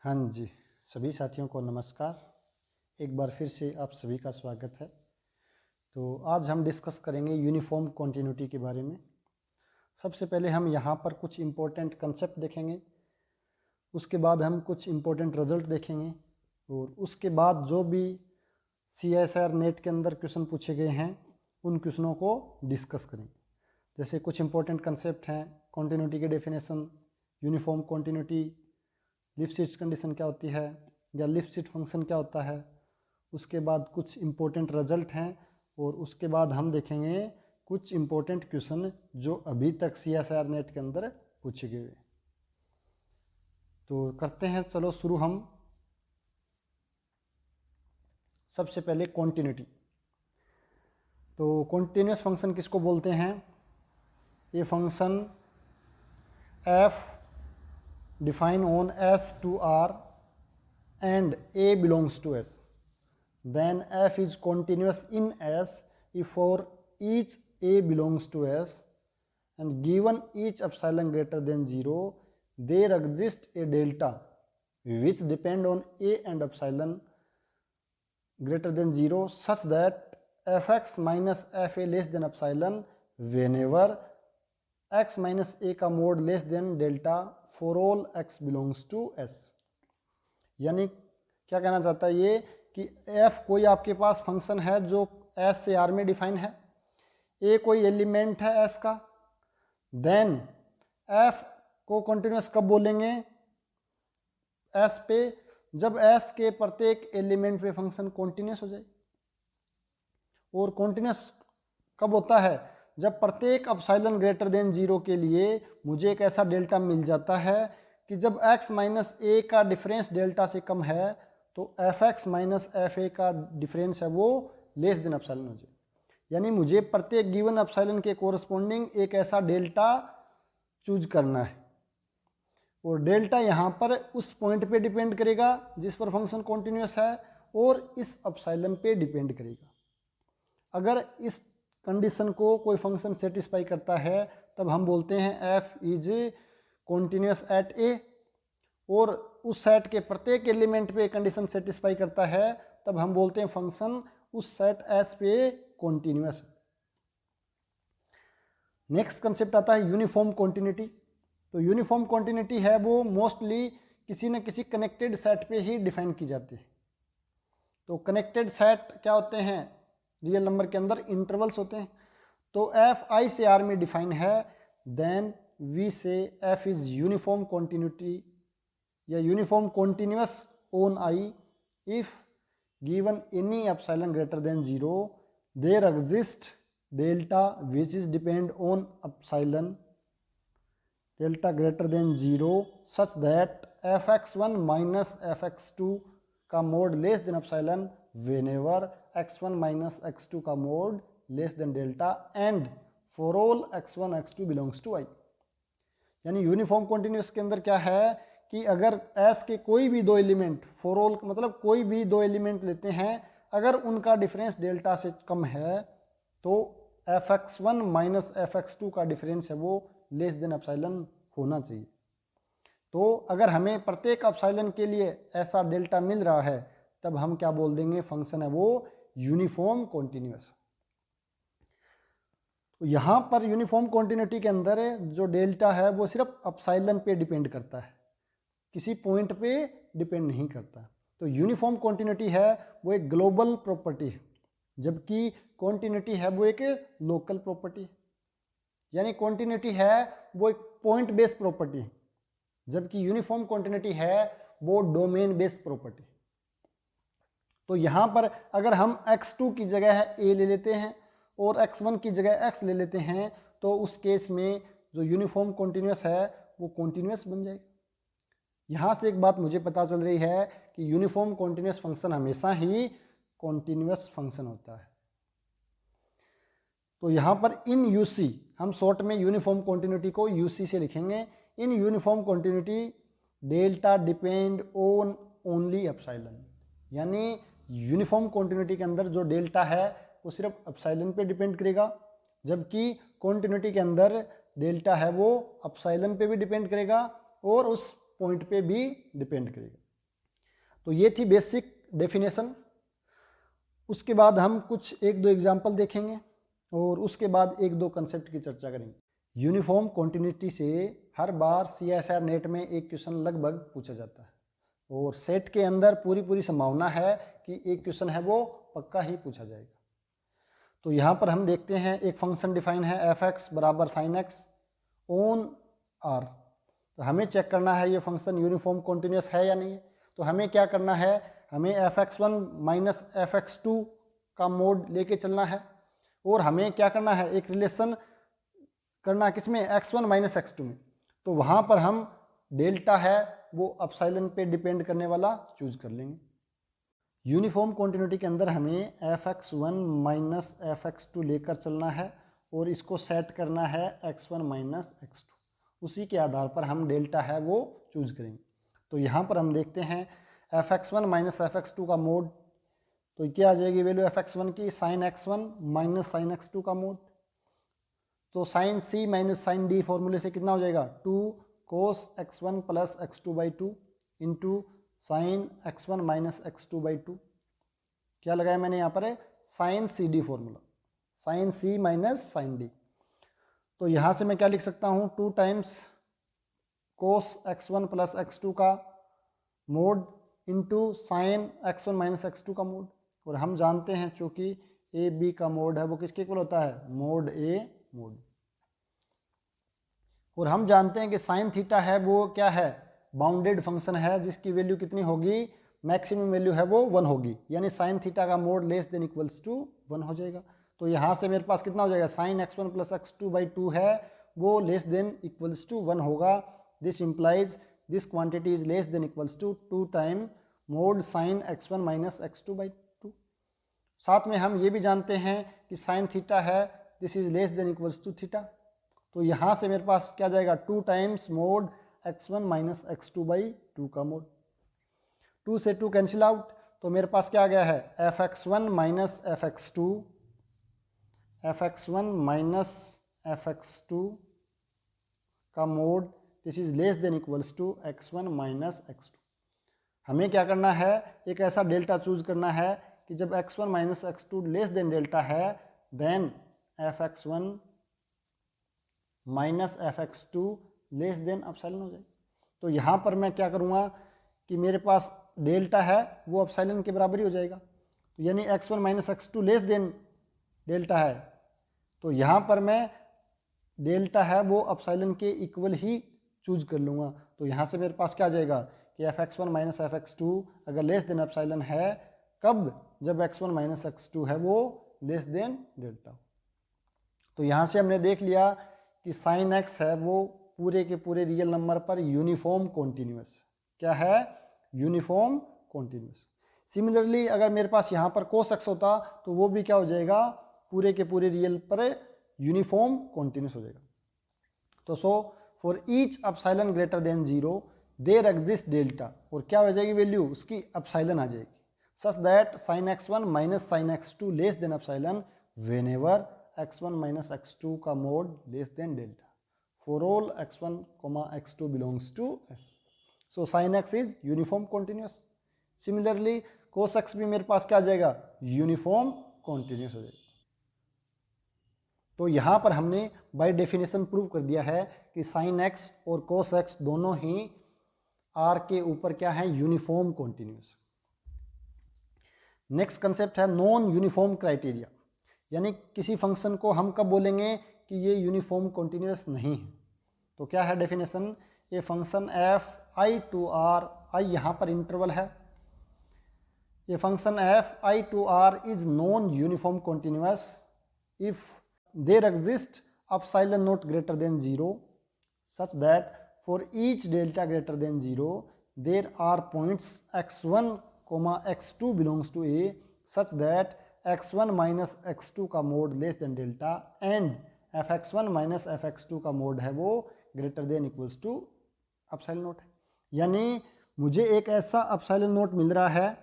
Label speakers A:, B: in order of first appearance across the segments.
A: हाँ जी, सभी साथियों को नमस्कार। एक बार फिर से आप सभी का स्वागत है। तो आज हम डिस्कस करेंगे यूनिफॉर्म कॉन्टिन्यूटी के बारे में। सबसे पहले हम यहाँ पर कुछ इम्पोर्टेंट कंसेप्ट देखेंगे, उसके बाद हम कुछ इम्पोर्टेंट रिजल्ट देखेंगे और उसके बाद जो भी CSIR नेट के अंदर क्वेश्चन पूछे गए हैं उन क्वेश्चनों को डिस्कस करेंगे। जैसे कुछ इम्पोर्टेंट कंसेप्ट हैं, कॉन्टिन्यूटी के डेफिनेशन, यूनिफॉर्म कॉन्टिन्यूटी, लिप्सिट्ज कंडीशन क्या होती है या लिप्सिट्ज फंक्शन क्या होता है। उसके बाद कुछ इम्पोर्टेंट रिजल्ट हैं और उसके बाद हम देखेंगे कुछ इम्पोर्टेंट क्वेश्चन जो अभी तक CSIR नेट के अंदर पूछे गए। तो करते हैं, चलो शुरू हम। सबसे पहले कॉन्टिन्यूटी। तो कॉन्टिन्यूस फंक्शन किसको बोलते हैं? ये function f define on S to R and A belongs to S, then f is continuous in S if for each A belongs to S and given each epsilon greater than 0 there exists a delta which depend on A and epsilon greater than 0 such that fx minus fa less than epsilon whenever x minus a का mod less than delta for all x belongs to s। यानी क्या कहना चाहता है ये कि f कोई आपके पास फंक्शन है जो s से r में डिफाइन है, a कोई एलिमेंट है s का, देन f को कॉन्टिन्यूस कब बोलेंगे? s पे, जब s के प्रत्येक एलिमेंट पे फंक्शन कॉन्टिन्यूस हो जाए। और कॉन्टिन्यूस कब होता है? जब प्रत्येक एप्सिलॉन ग्रेटर देन 0 के लिए मुझे एक ऐसा डेल्टा मिल जाता है कि जब x माइनस ए का डिफरेंस डेल्टा से कम है तो fx माइनस fa का डिफरेंस है वो लेस देन एप्सिलॉन हो जाए। यानी मुझे प्रत्येक गिवन एप्सिलॉन के कोरस्पॉन्डिंग एक ऐसा डेल्टा चूज करना है और डेल्टा यहाँ पर उस पॉइंट पे डिपेंड करेगा जिस पर फंक्शन कॉन्टिन्यूस है और इस एप्सिलॉन पे डिपेंड करेगा। अगर इस कंडीशन को कोई फंक्शन सेटिस्फाई करता है तब हम बोलते हैं f इज कॉन्टिन्यूस एट ए, और उस सेट के प्रत्येक एलिमेंट पे कंडीशन सेटिस्फाई करता है तब हम बोलते हैं फंक्शन उस सेट S पे कॉन्टिन्यूस है। नेक्स्ट कंसेप्ट आता है यूनिफॉर्म कॉन्टिन्यूटी। तो यूनिफॉर्म कॉन्टिन्यूटी है वो मोस्टली किसी न किसी कनेक्टेड सेट पे ही डिफाइन की जाती है। तो कनेक्टेड सेट क्या होते हैं? रियल नंबर के अंदर इंटरवल्स होते हैं। तो f i से r में डिफाइन है, then we say f is uniform continuity या uniform continuous on i if given any epsilon greater than 0 there exist delta which is depend on epsilon delta greater than 0 such that fx1 minus fx2 का mod less than epsilon whenever x1 minus x2 का mod less than delta and for all x1 x2 belongs to i। यानी uniform continuous के अंदर क्या है कि अगर S के कोई भी दो एलिमेंट, फॉर ऑल मतलब कोई भी दो एलिमेंट लेते हैं, अगर उनका डिफरेंस डेल्टा से कम है तो fx1 माइनस fx2 का डिफरेंस है वो लेस देन एप्सिलॉन होना चाहिए। तो अगर हमें प्रत्येक एप्सिलॉन के लिए ऐसा डेल्टा मिल रहा है तब हम क्या बोल देंगे? फंक्शन है वो यूनिफॉर्म कॉन्टिन्यूस। तो यहाँ पर यूनिफॉर्म कॉन्टिन्यूटी के अंदर जो डेल्टा है वो सिर्फ एप्सिलॉन पे डिपेंड करता है, किसी पॉइंट पे डिपेंड नहीं करता। तो यूनिफॉर्म कॉन्टिन्यूटी है वो एक ग्लोबल प्रॉपर्टी है, जबकि कॉन्टिन्यूटी है वो एक लोकल प्रॉपर्टी है। यानी कॉन्टिन्यूटी है वो एक पॉइंट बेस्ड प्रॉपर्टी है, जबकि यूनिफॉर्म कॉन्टिन्यूटी है वो डोमेन बेस्ड प्रॉपर्टी। तो यहाँ पर अगर हम x2 की जगह a ले लेते हैं और x1 की जगह x ले लेते हैं तो उस केस में जो यूनिफॉर्म कॉन्टिन्यूस है वो कॉन्टिन्यूस बन जाएगा। यहाँ से एक बात मुझे पता चल रही है कि यूनिफॉर्म कॉन्टिन्यूस फंक्शन हमेशा ही कॉन्टिन्यूस फंक्शन होता है। तो यहाँ पर इन यूसी, हम शॉर्ट में यूनिफॉर्म कॉन्टिन्यूटी को यूसी से लिखेंगे। In uniform continuity delta depend on only epsilon. यानी यूनिफॉर्म कॉन्टिन्यूटी के अंदर जो डेल्टा है वो सिर्फ एप्सिलॉन पे डिपेंड करेगा, जबकि कॉन्टिन्यूटी के अंदर डेल्टा है वो एप्सिलॉन पे भी डिपेंड करेगा और उस पॉइंट पे भी डिपेंड करेगा। तो ये थी बेसिक डेफिनेशन। उसके बाद हम कुछ एक दो एग्जाम्पल देखेंगे और उसके बाद एक दो कंसेप्ट की चर्चा करेंगे। यूनिफॉर्म कॉन्टिन्यूटी से हर बार CSIR नेट में एक क्वेश्चन लगभग पूछा जाता है और सेट के अंदर पूरी संभावना है कि एक क्वेश्चन है वो पक्का ही पूछा जाएगा। तो यहाँ पर हम देखते हैं एक फंक्शन डिफाइन है f(x) बराबर sin x ऑन R। तो हमें चेक करना है ये फंक्शन यूनिफॉर्म कॉन्टिन्यूस है या नहीं है। तो हमें क्या करना है, हमें f(x1 माइनस f(x2) का मोड लेके चलना है और हमें क्या करना है, एक रिलेशन करना है किसमें, x1 माइनस x2 में। तो वहाँ पर हम डेल्टा है वो अपसाइलन पे डिपेंड करने वाला चूज कर लेंगे। यूनिफॉर्म कॉन्टिन्यूटी के अंदर हमें f(x1 माइनस f(x2) लेकर चलना है और इसको सेट करना है x1 माइनस x2। उसी के आधार पर हम डेल्टा है वो चूज करेंगे। तो यहाँ पर हम देखते हैं f(x1 माइनस f(x2) का मोड, तो क्या आ जाएगी वैल्यू f(x1) की, sin x1 minus sin x2 का मोड। तो sin c minus sin d फॉर्मूले से कितना हो जाएगा, 2 cos x1 plus x2/2 into sine x1 minus x2/2। क्या लगाया मैंने यहाँ पर है, sin cd formula, sin c minus sin d। तो यहाँ से मैं क्या लिख सकता हूँ, 2 times cos x1 plus x2 का mode into sine x1 minus x2 का मोड। और हम जानते हैं चूँकि ए बी का मोड है वो किसके इक्वल होता है, मोड ए मोड। और हम जानते हैं कि साइन थीटा है वो क्या है, बाउंडेड फंक्शन है जिसकी वैल्यू कितनी होगी, मैक्सिमम वैल्यू है वो 1 होगी, यानी साइन थीटा का mod less than equals to 1 हो जाएगा। तो यहाँ से मेरे पास कितना हो जाएगा, साइन x1 प्लस x2/2 है वो लेस देन इक्वल्स टू 1 होगा। This implies this quantity is less than equals to 2 time mod sine x1 minus x2/2। साथ में हम ये भी जानते हैं कि साइन थीटा है this is less than equals to theta. तो यहाँ से मेरे पास क्या जाएगा, 2 times mode x1 minus x2/2 का मोड। 2 से 2 कैंसिल आउट, तो मेरे पास क्या आ गया है, f(x1 minus f(x2), f(x1 minus f(x2) का mod this is less than equals to x1 minus x2। हमें क्या करना है, एक ऐसा डेल्टा चूज करना है कि जब x1 minus x2 less than delta है then f(x1 minus f(x2) less than epsilon हो जाए। तो यहाँ पर मैं क्या करूँगा कि मेरे पास डेल्टा है वो अपसाइलन के बराबर ही हो जाएगा। तो यानी x1 minus x2 less than delta है, तो यहाँ पर मैं डेल्टा है वो अपसाइलन के इक्वल ही चूज कर लूँगा। तो यहाँ से मेरे पास क्या आ जाएगा कि f(x1 माइनस f(x2) अगर लेस देन अपसाइलन है, कब, जब x1 माइनस x2 है वो लेस देन डेल्टा। तो यहाँ से हमने देख लिया कि साइन x है वो पूरे के पूरे रियल नंबर पर यूनिफॉर्म कॉन्टिन्यूस, क्या है, यूनिफॉर्म कॉन्टिन्यूस। सिमिलरली अगर मेरे पास यहाँ पर कोस x होता तो वो भी क्या हो जाएगा, पूरे के पूरे रियल पर यूनिफॉर्म कॉन्टिन्यूस हो जाएगा। तो so for each epsilon greater than 0 there exist delta, और क्या हो जाएगी वैल्यू उसकी, अपसाइलन आ जाएगी, such that sine x1 minus sine x2 less than epsilon whenever x1 minus x2 का mod less than delta for all x1, x2 belongs to S। So sine x is uniform continuous. Similarly cos x भी मेरे पास क्या आ जाएगा, uniform continuous हो जाएगा। तो यहाँ पर हमने बाय डेफिनेशन प्रूव कर दिया है कि साइन x और कोस x दोनों ही R के ऊपर क्या है, यूनिफॉर्म कॉन्टिन्यूस। नेक्स्ट कंसेप्ट है नॉन यूनिफॉर्म क्राइटेरिया, यानी किसी फंक्शन को हम कब बोलेंगे कि ये यूनिफॉर्म कॉन्टिन्यूस नहीं है। तो क्या है डेफिनेशन, ये function f i to r, i यहाँ पर इंटरवल है, ये function f i to r is non uniform continuous if there exist epsilon not greater than 0 such that for each delta greater than 0 there are points x1, x2 belongs to a such that x1 minus x2 का mod less than delta and f(x1 minus f(x2) का mod है वो greater than equals to epsilon note है। यानी मुझे एक ऐसा epsilon note मिल रहा है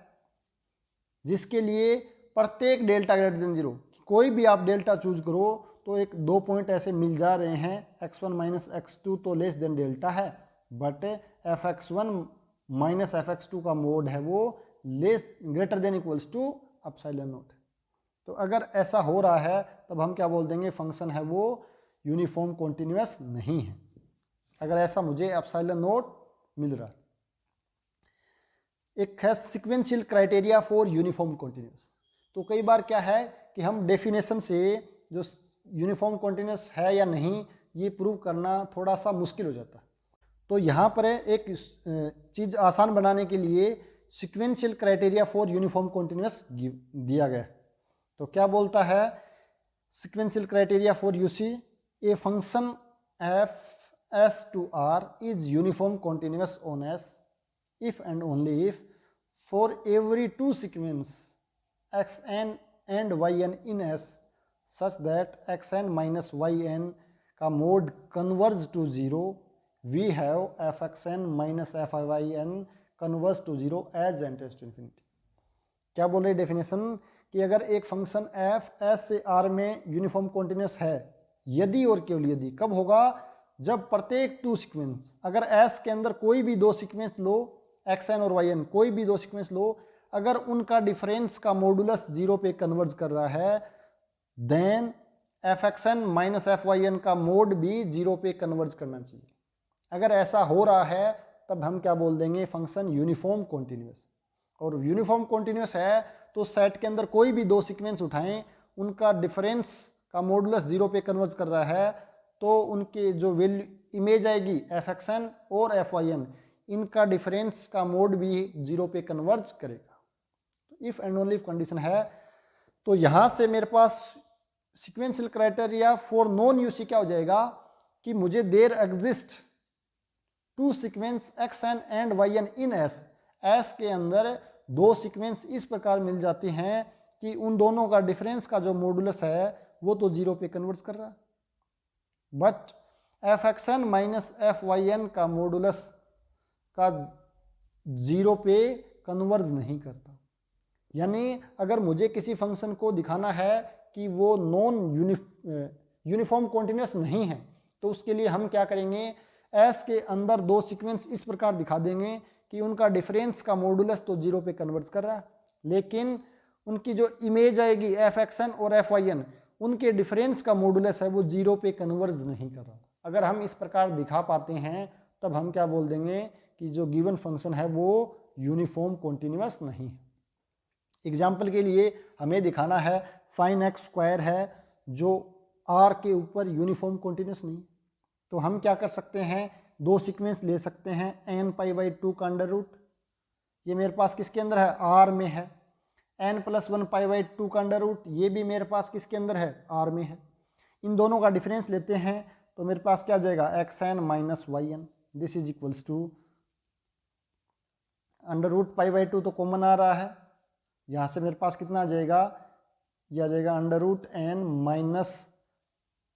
A: जिसके लिए प्रत्येक डेल्टा ग्रेटर देन 0, कोई भी आप डेल्टा चूज करो तो एक 2 पॉइंट ऐसे मिल जा रहे हैं, x1 माइनस x2 तो लेस देन डेल्टा है, but f(x1 minus f x two का मोड है वो less greater than equals to epsilon not. तो अगर ऐसा हो रहा है तब हम क्या बोल देंगे, फंक्शन है वो यूनिफॉर्म कॉन्टिन्यूअस नहीं है, अगर ऐसा मुझे एप्सिलॉन नॉट मिल रहा है। एक है sequential criteria for uniform continuous. तो कई बार क्या है कि हम डेफिनेशन से जो यूनिफॉर्म कॉन्टिन्यूअस है या नहीं ये प्रूव करना थोड़ा सा मुश्किल हो जाता है। तो यहाँ पर एक चीज़ आसान बनाने के लिए sequential criteria for uniform continuous दिया गया है। तो क्या बोलता है sequential criteria for UC, a function f s to r is uniform continuous on s if and only if for every two sequence xn and yn in S such that xn minus yn का mod converge to zero, we have fxn minus fyn converge to zero as n tends to infinity. क्या बोल रही definition कि अगर एक function f s से r में uniform continuous है, यदि और केवल यदि, कब होगा, जब प्रत्येक टू सीक्वेंस, अगर s के अंदर कोई भी दो सीक्वेंस लो, xn और yn कोई भी दो सीक्वेंस लो, अगर उनका डिफरेंस का मॉडुलस जीरो पे कन्वर्ज कर रहा है, देन fxn माइनस fyn का मोड भी जीरो पे कन्वर्ज करना चाहिए। अगर ऐसा हो रहा है तब हम क्या बोल देंगे, फंक्शन यूनिफॉर्म कॉन्टिन्यूअस। और यूनिफॉर्म कॉन्टिन्यूअस है तो सेट के अंदर कोई भी दो सीक्वेंस उठाएं, उनका डिफरेंस का मॉडुलस जीरो पे कन्वर्ज कर रहा है, तो उनके जो वैल्यू इमेज आएगी fxn और fyn, इनका डिफरेंस का मोड भी जीरो पे कन्वर्ज करेगा। तो if and only if condition है। तो यहाँ से मेरे पास sequential criteria for non UC क्या हो जाएगा कि मुझे there exist two sequence xn and yn in S, S के अंदर दो सीक्वेंस इस प्रकार मिल जाती हैं कि उन दोनों का डिफरेंस का जो मॉडुलस है वो तो जीरो पे कन्वर्ज कर रहा है, बट fxn माइनस fyn का मॉडुलस का जीरो पे कन्वर्ज नहीं करता। यानी अगर मुझे किसी फंक्शन को दिखाना है कि वो नॉन यूनिफॉर्म कॉन्टिन्यूअस नहीं है, तो उसके लिए हम क्या करेंगे, एस के अंदर दो सीक्वेंस इस प्रकार दिखा देंगे कि उनका डिफरेंस का मॉडुलस तो जीरो पे कन्वर्ज कर रहा है, लेकिन उनकी जो इमेज आएगी fxn और fyn, उनके डिफरेंस का मॉडुलस है वो जीरो पे कन्वर्ज नहीं कर रहा। अगर हम इस प्रकार दिखा पाते हैं तब हम क्या बोल देंगे कि जो गिवन फंक्शन है वो यूनिफॉर्म कॉन्टिन्यूअस नहीं है। एग्जाम्पल के लिए हमें दिखाना है साइन एक्स स्क्वायर है जो आर के ऊपर यूनिफॉर्म कॉन्टिन्यूअस नहीं, तो हम क्या कर सकते हैं, दो सीक्वेंस ले सकते हैं एन पाई बाई टू का अंडर रूट, ये मेरे पास किसके अंदर है, आर में है, n plus one pi by two का अंडर रूट, ये भी मेरे पास किसके अंदर है, आर में है। इन दोनों का डिफरेंस लेते हैं तो मेरे पास क्या आ जाएगा, x n minus y n, this is equals to under root pi by two तो कॉमन आ रहा है, यहाँ से मेरे पास कितना आ जाएगा, यह आ जाएगा under root n minus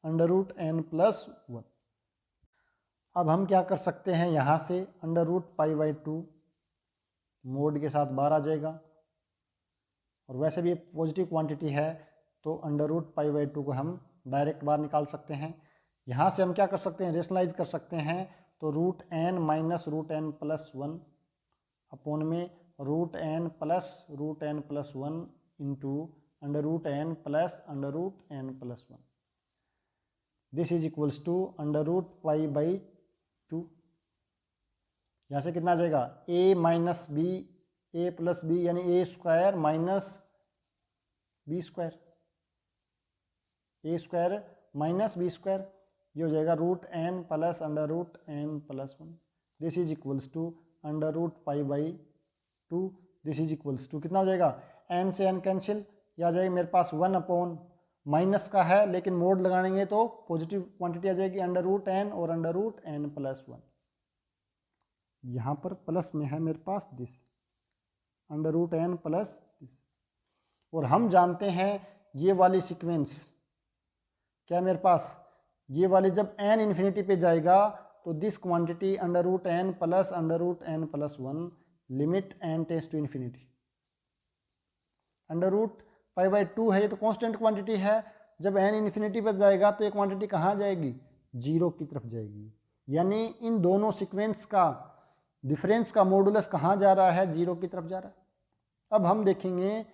A: under root n plus one. अब हम क्या कर सकते हैं, यहाँ से under root pi by two mod के साथ बाहर आ जाएगा, और वैसे भी पॉजिटिव क्वांटिटी है तो under root pi by two को हम डायरेक्ट बाहर निकाल सकते हैं। यहाँ से हम क्या कर सकते हैं, रेशनलाइज कर सकते हैं, तो root n minus root n plus one upon में root n plus one into under root n plus one, this is equals to under root pi by two. यहाँ से कितना आ जाएगा, a minus b, a plus b यानी a square minus b square, a square minus b square, ये हो जाएगा root n plus under root n plus one, this is equals to under root pi by two, this is equals to कितना हो जाएगा, N से N cancel, यह आ जाएगा मेरे पास वन अपॉन माइनस का है लेकिन मोड लगाएंगे तो पॉजिटिव क्वांटिटी आ जाएगी अंडर रूट एन और under root n plus one. यहाँ पर प्लस में है मेरे पास this under root n plus this, और हम जानते हैं ये वाली सीक्वेंस क्या मेरे पास, ये वाली जब एन इन्फिनिटी पे जाएगा तो this quantity under root n plus one limit n tends to infinity, under root pi by two है ये तो कांस्टेंट क्वांटिटी है, जब एन इन्फिनिटी पर जाएगा तो ये क्वांटिटी कहाँ जाएगी, जीरो की तरफ जाएगी। यानी इन दोनों सीक्वेंस का डिफरेंस का मॉडुलस कहाँ जा रहा है, 0 की तरफ जा रहा है। अब हम देखेंगे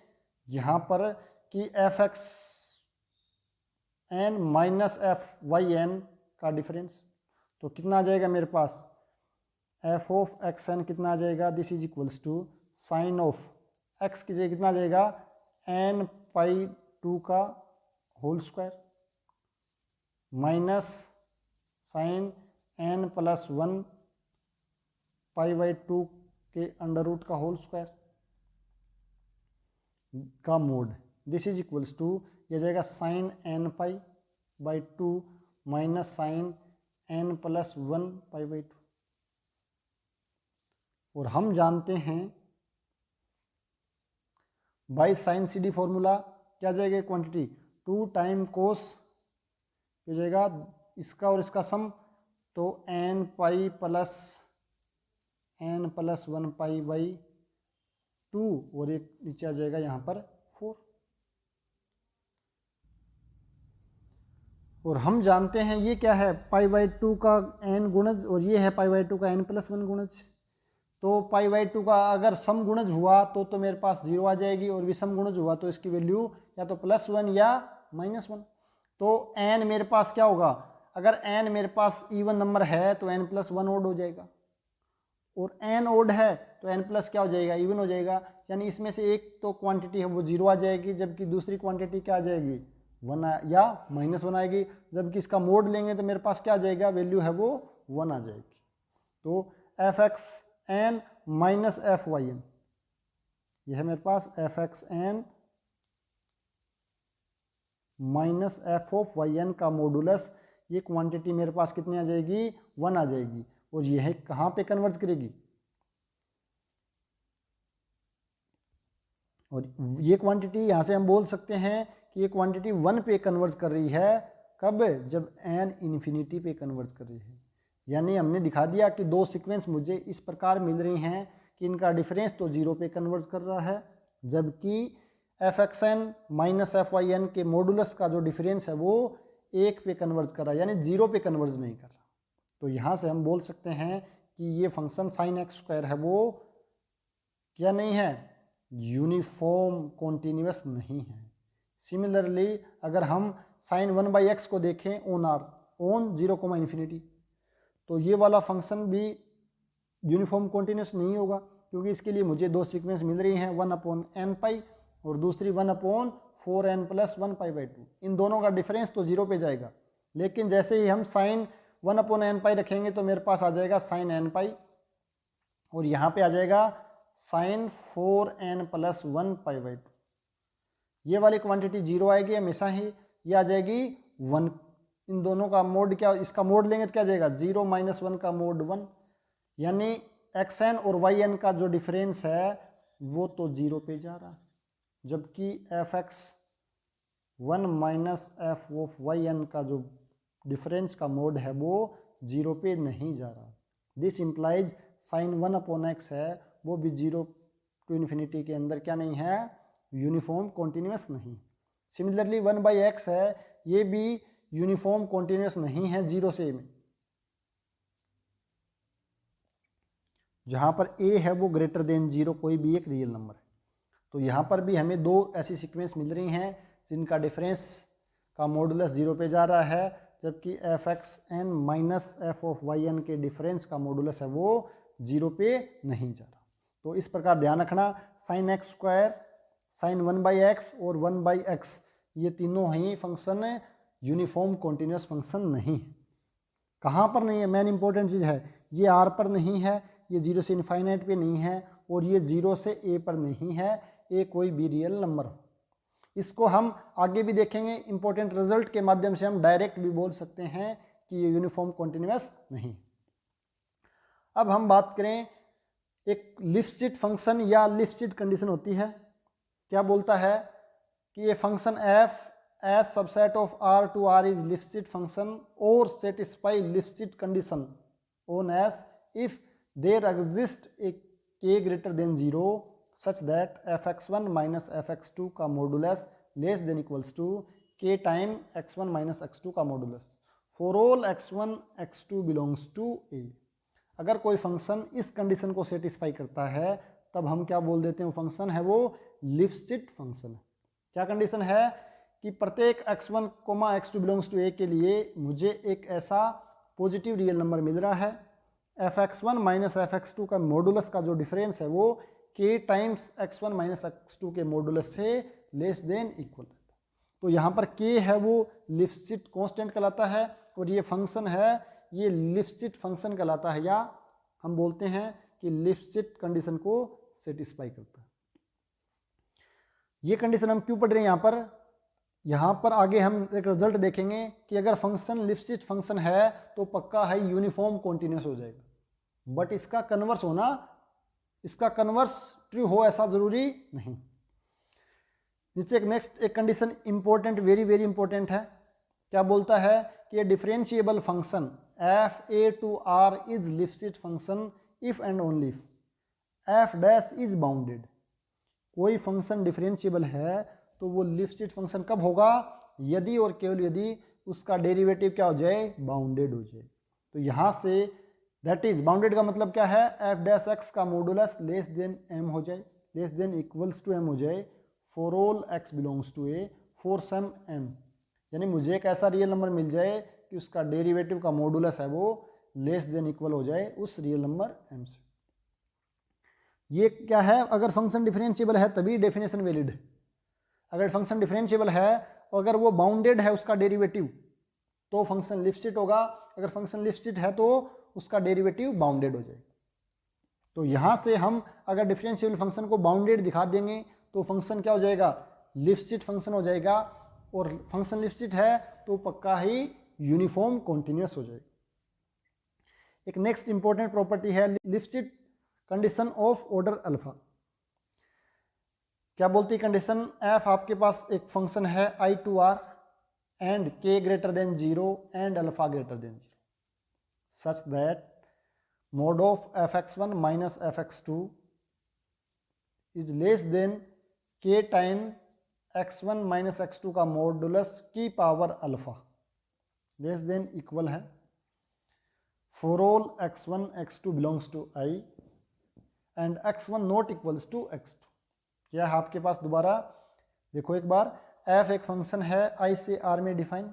A: यहाँ पर कि f x n minus f y n का डिफरेंस, तो कितना आ जाएगा मेरे पास, एफ ऑफ एक्स एन कितना आ जाएगा, this is equals to sine of x की जगह कितना आ जाएगा, एन पाई 2 का whole square minus sine n plus 1 pi by 2 के अंडर रूट का होल स्क्वायर का mod, this is equals to ये जाएगा sine n pi by 2 minus sine n plus 1 pi by 2। और हम जानते हैं by sine c d formula क्या जाएगा, क्वांटिटी 2 टाइम कोस हो जाएगा इसका और इसका सम, तो n pi plus n plus 1 pi by 2 और एक नीचे आ जाएगा यहाँ पर 4। और हम जानते हैं ये क्या है, पाई बाई 2 का एन गुणज और ये है पाई बाई 2 का एन प्लस 1 गुणज। तो पाई बाई 2 का अगर सम गुणज हुआ तो मेरे पास 0 आ जाएगी, और विषम गुणज हुआ तो इसकी वैल्यू या तो +1 या -1। तो एन मेरे पास क्या होगा, अगर एन मेरे पास इवन नंबर है तो एन प्लस 1 ओड हो जाएगा, और एन ओड है तो एन प्लस क्या हो जाएगा, इवन हो जाएगा। यानी इसमें से एक तो क्वांटिटी है वो 0 आ जाएगी, जबकि दूसरी क्वांटिटी क्या आ जाएगी, 1 या -1 आएगी। जबकि इसका मोड लेंगे तो मेरे पास क्या आ जाएगा, वैल्यू है वो 1 आ जाएगी। तो f x n minus f y n, यह है मेरे पास f x n minus f of y n का मॉडुलस, ये क्वांटिटी मेरे पास कितनी आ जाएगी, 1 आ जाएगी। और यह कहाँ पे कन्वर्ज करेगी, और ये क्वांटिटी यहाँ से हम बोल सकते हैं कि ये क्वांटिटी 1 पे कन्वर्ज कर रही है। कब, जब एन इन्फिनिटी पे कन्वर्ज कर रही है। यानी हमने दिखा दिया कि दो सीक्वेंस मुझे इस प्रकार मिल रही हैं कि इनका डिफरेंस तो 0 पे कन्वर्ज कर रहा है, जबकि f x n minus f y n के मॉडुलस का जो डिफरेंस है वो 1 पे कन्वर्ज कर रहा है, यानी 0 पे कन्वर्ज नहीं कर रहा। तो यहाँ से हम बोल सकते हैं कि ये फंक्शन साइन एक्स स्क्वायर है वो क्या नहीं है, यूनिफॉर्म कॉन्टिन्यूस नहीं है। सिमिलरली अगर हम साइन 1/x को देखें ऑन आर ऑन 0, इन्फिनिटी, तो ये वाला फंक्शन भी यूनिफॉर्म कॉन्टिन्यूस नहीं होगा, क्योंकि इसके लिए मुझे दो सीक्वेंस मिल रही हैं, 1/n पाई और दूसरी 1/4n + 1 पाई बाई 2। इन दोनों का डिफरेंस तो 0 पे जाएगा, लेकिन जैसे ही हम साइन 1/n पाई रखेंगे तो मेरे पास आ जाएगा साइन n पाई, और यहाँ पे आ जाएगा साइन 4n + 1 पाई बाई 2। ये वाली क्वांटिटी 0 आएगी हमेशा ही, ये आ जाएगी 1। इन दोनों का मोड क्या, इसका मोड लेंगे तो क्या जाएगा, 0 - 1 का मोड 1। यानी xn और yn का जो डिफरेंस है वो तो 0 पे जा रहा है, जबकि f x 1 minus f of y n का जो डिफरेंस का मोड है वो 0 पे नहीं जा रहा। दिस इम्प्लाइज साइन 1/x है वो भी 0 to इन्फिनिटी के अंदर क्या नहीं है, यूनिफॉर्म कॉन्टिन्यूस नहीं। सिमिलरली 1/x है, ये भी यूनिफॉर्म कॉन्टिन्यूस नहीं है 0 से में, जहाँ पर a है वो ग्रेटर देन 0 कोई भी एक रियल नंबर है। तो यहाँ पर भी हमें दो ऐसी सीक्वेंस मिल रही हैं जिनका डिफरेंस का मॉडुलस 0 पे जा रहा है, जबकि f x n minus f of y n के डिफरेंस का मॉडुलस है वो 0 पे नहीं जा रहा। तो इस प्रकार ध्यान रखना, sine x square, sign 1/x और 1/x ये तीनों ही फंक्शन यूनिफॉर्म कॉन्टिन्यूस फंक्शन नहीं है। कहाँ पर नहीं है, मेन इंपॉर्टेंट चीज़ है, ये r पर नहीं है, ये 0 से इनफाइनाइट पे नहीं है, और ये 0 से a पर नहीं है, a कोई भी रियल नंबर हो। इसको हम आगे भी देखेंगे, इंपॉर्टेंट रिजल्ट के माध्यम से हम डायरेक्ट भी बोल सकते हैं कि ये यूनिफॉर्म कॉन्टिन्यूस नहीं। अब हम बात करें, एक लिफ्ट फंक्शन या लिफ्ट कंडीशन होती है, क्या बोलता है कि ये function f as subset of r to r is Lipschitz function और satisfy Lipschitz condition on s if there exist a k greater than 0 such that f(x1 - f(x2) का modulus less than equals to k time x1 - x2 का modulus for all x1 x2 belongs to a। अगर कोई function इस condition को satisfy करता है तब हम क्या बोल देते हैं, वो फंक्शन है वो लिफ्सिट फंक्शन है। क्या कंडीशन है कि प्रत्येक x1, x2 belongs to a के लिए मुझे एक ऐसा पॉजिटिव रियल नंबर मिल रहा है, fx1 माइनस fx2 का मॉडुलस का जो डिफरेंस है वो k times x1 minus x2 के मॉडुलस से लेस देन इक्वल। तो यहाँ पर k है वो लिफ्सिट कांस्टेंट कहलाता है और ये फंक्शन है ये लिफ्सिट फंक्शन कहलाता है, या हम बोलते हैं कि लिफ्सिट कंडीशन को सेटिस्फाई करता है। ये कंडीशन हम क्यों पढ़ रहे हैं यहाँ पर आगे हम एक रिजल्ट देखेंगे कि अगर फंक्शन लिफ्सिट फंक्शन है तो पक्का है यूनिफॉर्म कॉन्टिन्यूस हो जाएगा, बट इसका कन्वर्स ट्रू हो ऐसा जरूरी नहीं। नीचे एक condition important, very very important है। क्या बोलता है कि ये differentiable function f a to r is Lipschitz function if and only if f dash is bounded. कोई फंक्शन डिफरेंशिएबल है तो वो लिफ्सिट फंक्शन कब होगा, यदि और केवल यदि उसका डेरिवेटिव क्या हो जाए, बाउंडेड हो जाए। तो यहाँ से दैट इज बाउंडेड का मतलब क्या है, एफ डैश एक्स का मॉडुलस लेस देन एम हो जाए, less than equals to m हो जाए for all x belongs to a for some m. यानी मुझे एक ऐसा रियल नंबर मिल जाए कि उसका डेरिवेटिव का मॉडुलस है वो लेस देन इक्वल हो जाए उस रियल नंबर एम से। ये क्या है, अगर फंक्शन डिफरेंशिएबल है तभी डेफिनेशन वैलिड है। अगर फंक्शन डिफरेंशिएबल है और अगर वो बाउंडेड है उसका डेरिवेटिव तो फंक्शन लिफ्सिट होगा, अगर फंक्शन लिफ्सिट है तो उसका डेरिवेटिव बाउंडेड हो जाए। तो यहाँ से हम अगर डिफरेंशिएबल फंक्शन को बाउंडेड दिखा देंगे तो फंक्शन क्या हो जाएगा, लिफ्सिट फंक्शन हो जाएगा, और फंक्शन लिफ्सिट है तो पक्का ही यूनिफॉर्म कॉन्टिन्यूस हो जाएगा। एक नेक्स्ट इंपॉर्टेंट प्रॉपर्टी है लिफ्सिट कंडीशन ऑफ ऑर्डर अल्फा। क्या बोलती है कंडीशन, एफ आपके पास एक फंक्शन है I to r and k greater than 0 and alpha greater than 0 such that mod of fx1 minus fx2 is less than k time x1 minus x2 का modulus की power alpha less than equal है for all x1 x2 belongs to i and x1 not equals to x2। क्या है आपके पास, दोबारा देखो एक बार, f एक फंक्शन है i से r में डिफाइन,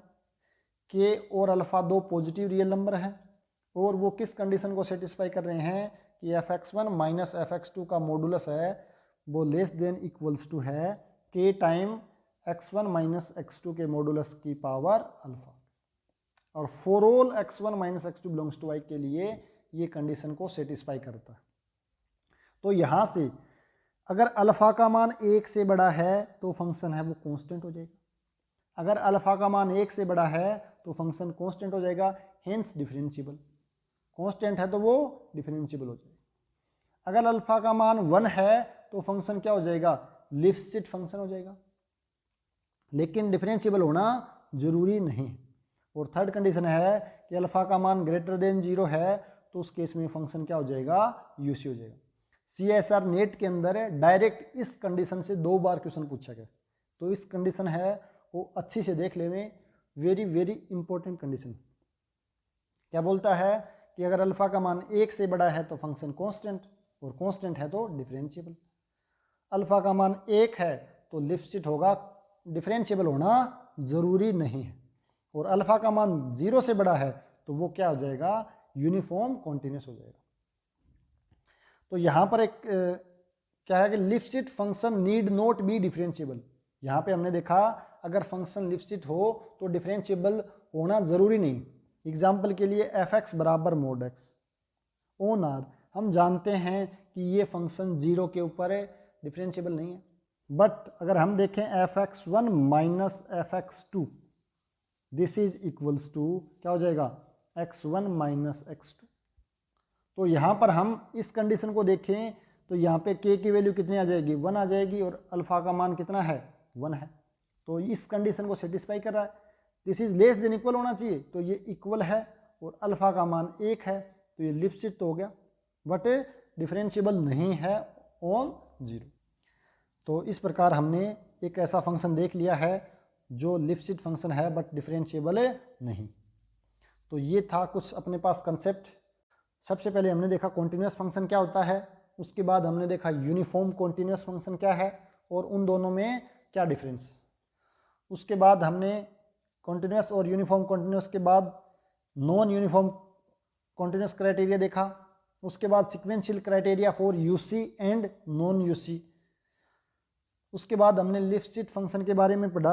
A: k और अल्फा दो पॉजिटिव रियल नंबर हैं और वो किस कंडीशन को सेटिस्फाई कर रहे हैं कि fx1 माइनस fx2 का मॉडुलस है वो लेस देन इक्वल्स टू है k time x1 minus x2 के मॉडुलस की पावर अल्फा। और for all x1 minus x2 belongs to i के लिए ये कंडीशन को सेटिस्फाई करता है। तो यहाँ से अगर अल्फा का मान 1 से बड़ा है तो फंक्शन है वो कांस्टेंट हो जाएगा, अगर अल्फा का मान 1 से बड़ा है तो फंक्शन कांस्टेंट हो जाएगा, हेंस डिफरेंशिएबल। कांस्टेंट है तो वो डिफरेंशिएबल हो जाएगा। अगर अल्फा का मान 1 है तो फंक्शन क्या हो जाएगा, लिफ्सिट फंक्शन हो जाएगा, लेकिन डिफरेंशिएबल होना जरूरी नहीं। और थर्ड कंडीशन है कि अल्फा का मान ग्रेटर देन 0 है तो उस केस में फंक्शन क्या हो जाएगा, यूसी हो जाएगा। CSR नेट के अंदर डायरेक्ट इस कंडीशन से 2 बार क्वेश्चन पूछा गया, तो इस कंडीशन है वो अच्छी से देख ले में, वेरी वेरी इंपॉर्टेंट कंडीशन। क्या बोलता है कि अगर अल्फा का मान 1 से बड़ा है तो फंक्शन कांस्टेंट, और कांस्टेंट है तो डिफरेंशिएबल। अल्फा का मान 1 है तो लिफ्सिट होगा, डिफरेंशिएबल होना जरूरी नहीं है। और अल्फा का मान 0 से बड़ा है तो वो क्या हो जाएगा, यूनिफॉर्म कॉन्टिन्यूस हो जाएगा। तो यहाँ पर एक क्या है कि Lipschitz function need not be differentiable. यहाँ पे हमने देखा अगर फंक्शन लिफ्सिट हो तो डिफरेंशिएबल होना ज़रूरी नहीं। एग्जाम्पल के लिए f(x) बराबर mod x ऑन आर, हम जानते हैं कि ये फंक्शन 0 के ऊपर है, डिफरेंशिएबल नहीं है। बट अगर हम देखें fx1 minus fx2 this is equals to क्या हो जाएगा, x1 माइनस x2। तो यहाँ पर हम इस कंडीशन को देखें तो यहाँ पे k की वैल्यू कितनी आ जाएगी, 1 आ जाएगी, और अल्फा का मान कितना है, 1 है। तो इस कंडीशन को सेटिस्फाई कर रहा है। This is less than equal होना चाहिए, तो ये इक्वल है, और अल्फा का मान 1 है तो ये लिफ्सिट तो हो गया, बट डिफरेंशिएबल नहीं है ऑन 0। तो इस प्रकार हमने एक ऐसा फंक्शन देख लिया है जो लिफ्सिट फंक्शन है बट डिफरेंशिएबल नहीं। तो ये था कुछ अपने पास कंसेप्ट। सबसे पहले हमने देखा कॉन्टिन्यूस फंक्शन क्या होता है, उसके बाद हमने देखा यूनिफॉर्म कॉन्टिन्यूस फंक्शन क्या है और उन दोनों में क्या डिफरेंस। उसके बाद हमने कॉन्टिन्यूस और यूनिफॉर्म कॉन्टिन्यूस के बाद नॉन यूनिफॉर्म कॉन्टिन्यूस क्राइटेरिया देखा। उसके बाद sequential criteria for UC and non UC. उसके बाद हमने लिप्स्टिट फंक्शन के बारे में पढ़ा